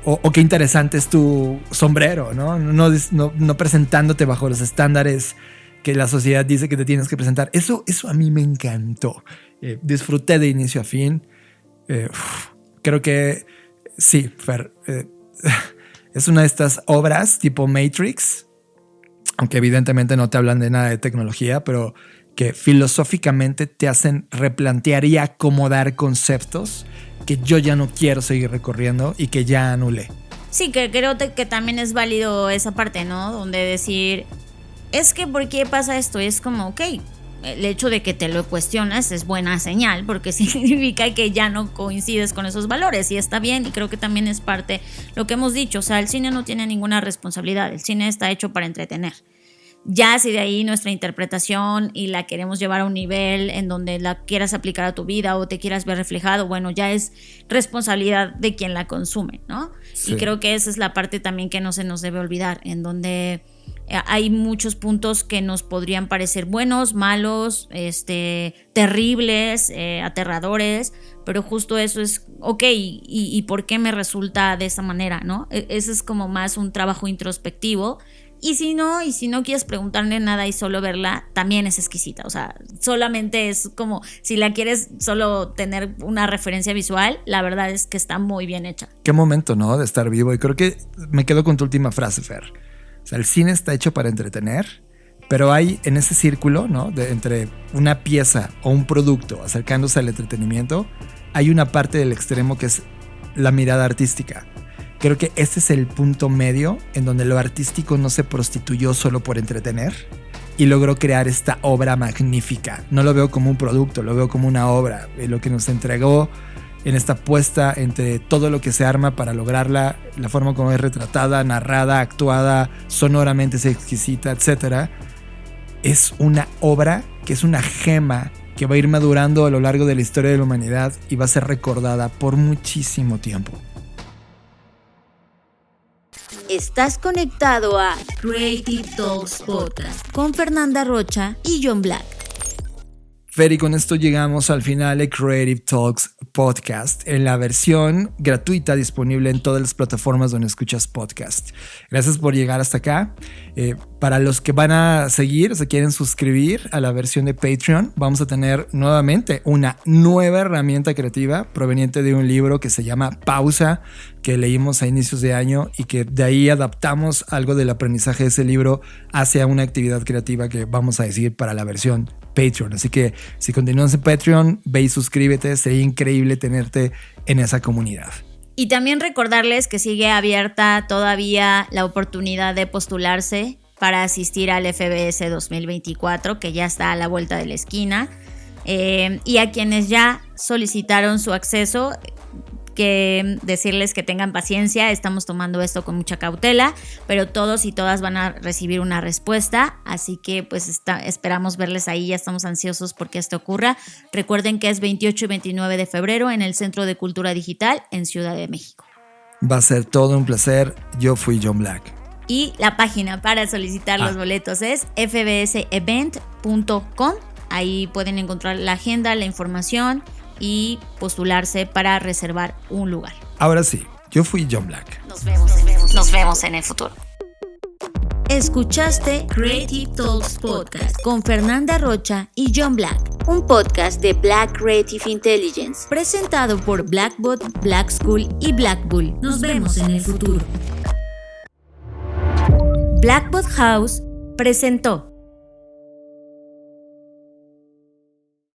O qué interesante es tu sombrero, ¿no? No presentándote bajo los estándares que la sociedad dice que te tienes que presentar. Eso a mí me encantó. Disfruté de inicio a fin. Creo que sí, Fer. Es una de estas obras tipo Matrix, aunque evidentemente no te hablan de nada de tecnología, pero que filosóficamente te hacen replantear y acomodar conceptos que yo ya no quiero seguir recorriendo y que ya anulé. Sí, que creo que también es válido esa parte, ¿no? Donde decir, es que ¿por qué pasa esto? Y es como, ok, el hecho de que te lo cuestionas es buena señal porque significa que ya no coincides con esos valores y está bien, y creo que también es parte lo que hemos dicho, o sea, el cine no tiene ninguna responsabilidad, el cine está hecho para entretener. Ya si de ahí nuestra interpretación y la queremos llevar a un nivel en donde la quieras aplicar a tu vida o te quieras ver reflejado, bueno, ya es responsabilidad de quien la consume, ¿no? Sí. Y creo que esa es la parte también que no se nos debe olvidar, en donde hay muchos puntos que nos podrían parecer buenos, malos, terribles, aterradores, pero justo eso es, ok, ¿y por qué me resulta de esa manera, no? Ese es como más un trabajo introspectivo. Y si no quieres preguntarle nada y solo verla, también es exquisita. O sea, solamente es como, si la quieres solo tener una referencia visual, la verdad es que está muy bien hecha. Qué momento, ¿no? De estar vivo. Y creo que me quedo con tu última frase, Fer. O sea, el cine está hecho para entretener, pero hay en ese círculo, ¿no? Entre una pieza o un producto acercándose al entretenimiento, hay una parte del extremo que es la mirada artística. Creo que ese es el punto medio en donde lo artístico no se prostituyó solo por entretener y logró crear esta obra magnífica. No lo veo como un producto, lo veo como una obra. Lo que nos entregó en esta puesta entre todo lo que se arma para lograrla, la forma como es retratada, narrada, actuada, sonoramente es exquisita, etc. Es una obra que es una gema que va a ir madurando a lo largo de la historia de la humanidad y va a ser recordada por muchísimo tiempo. Estás conectado a Creative Talks Podcast con Fernanda Rocha y John Black. Fer, y con esto llegamos al final de Creative Talks Podcast en la versión gratuita disponible en todas las plataformas donde escuchas podcast. Gracias por llegar hasta acá. Para los que van a seguir o se quieren suscribir a la versión de Patreon, vamos a tener nuevamente una nueva herramienta creativa proveniente de un libro que se llama Pausa, que leímos a inicios de año y que de ahí adaptamos algo del aprendizaje de ese libro hacia una actividad creativa que vamos a decir para la versión Patreon. Así que si continúas en Patreon, ve y suscríbete. Sería increíble tenerte en esa comunidad. Y también recordarles que sigue abierta todavía la oportunidad de postularse para asistir al FBS 2024, que ya está a la vuelta de la esquina. Y a quienes ya solicitaron su acceso, que decirles que tengan paciencia, estamos tomando esto con mucha cautela, pero todos y todas van a recibir una respuesta, así que pues esperamos verles ahí, ya estamos ansiosos porque esto ocurra. Recuerden que es 28 y 29 de febrero en el Centro de Cultura Digital en Ciudad de México. Va a ser todo un placer. Yo fui John Black. Y la página para solicitar los boletos es fbsevent.com. Ahí pueden encontrar la agenda, la información y postularse para reservar un lugar. Ahora sí, yo fui John Black. Nos vemos en el futuro. Escuchaste Creative Talks Podcast con Fernanda Rocha y John Black, un podcast de Black Creative Intelligence, presentado por Blackbot, Black School y Black Bull. Nos vemos en el futuro. Blackbot House presentó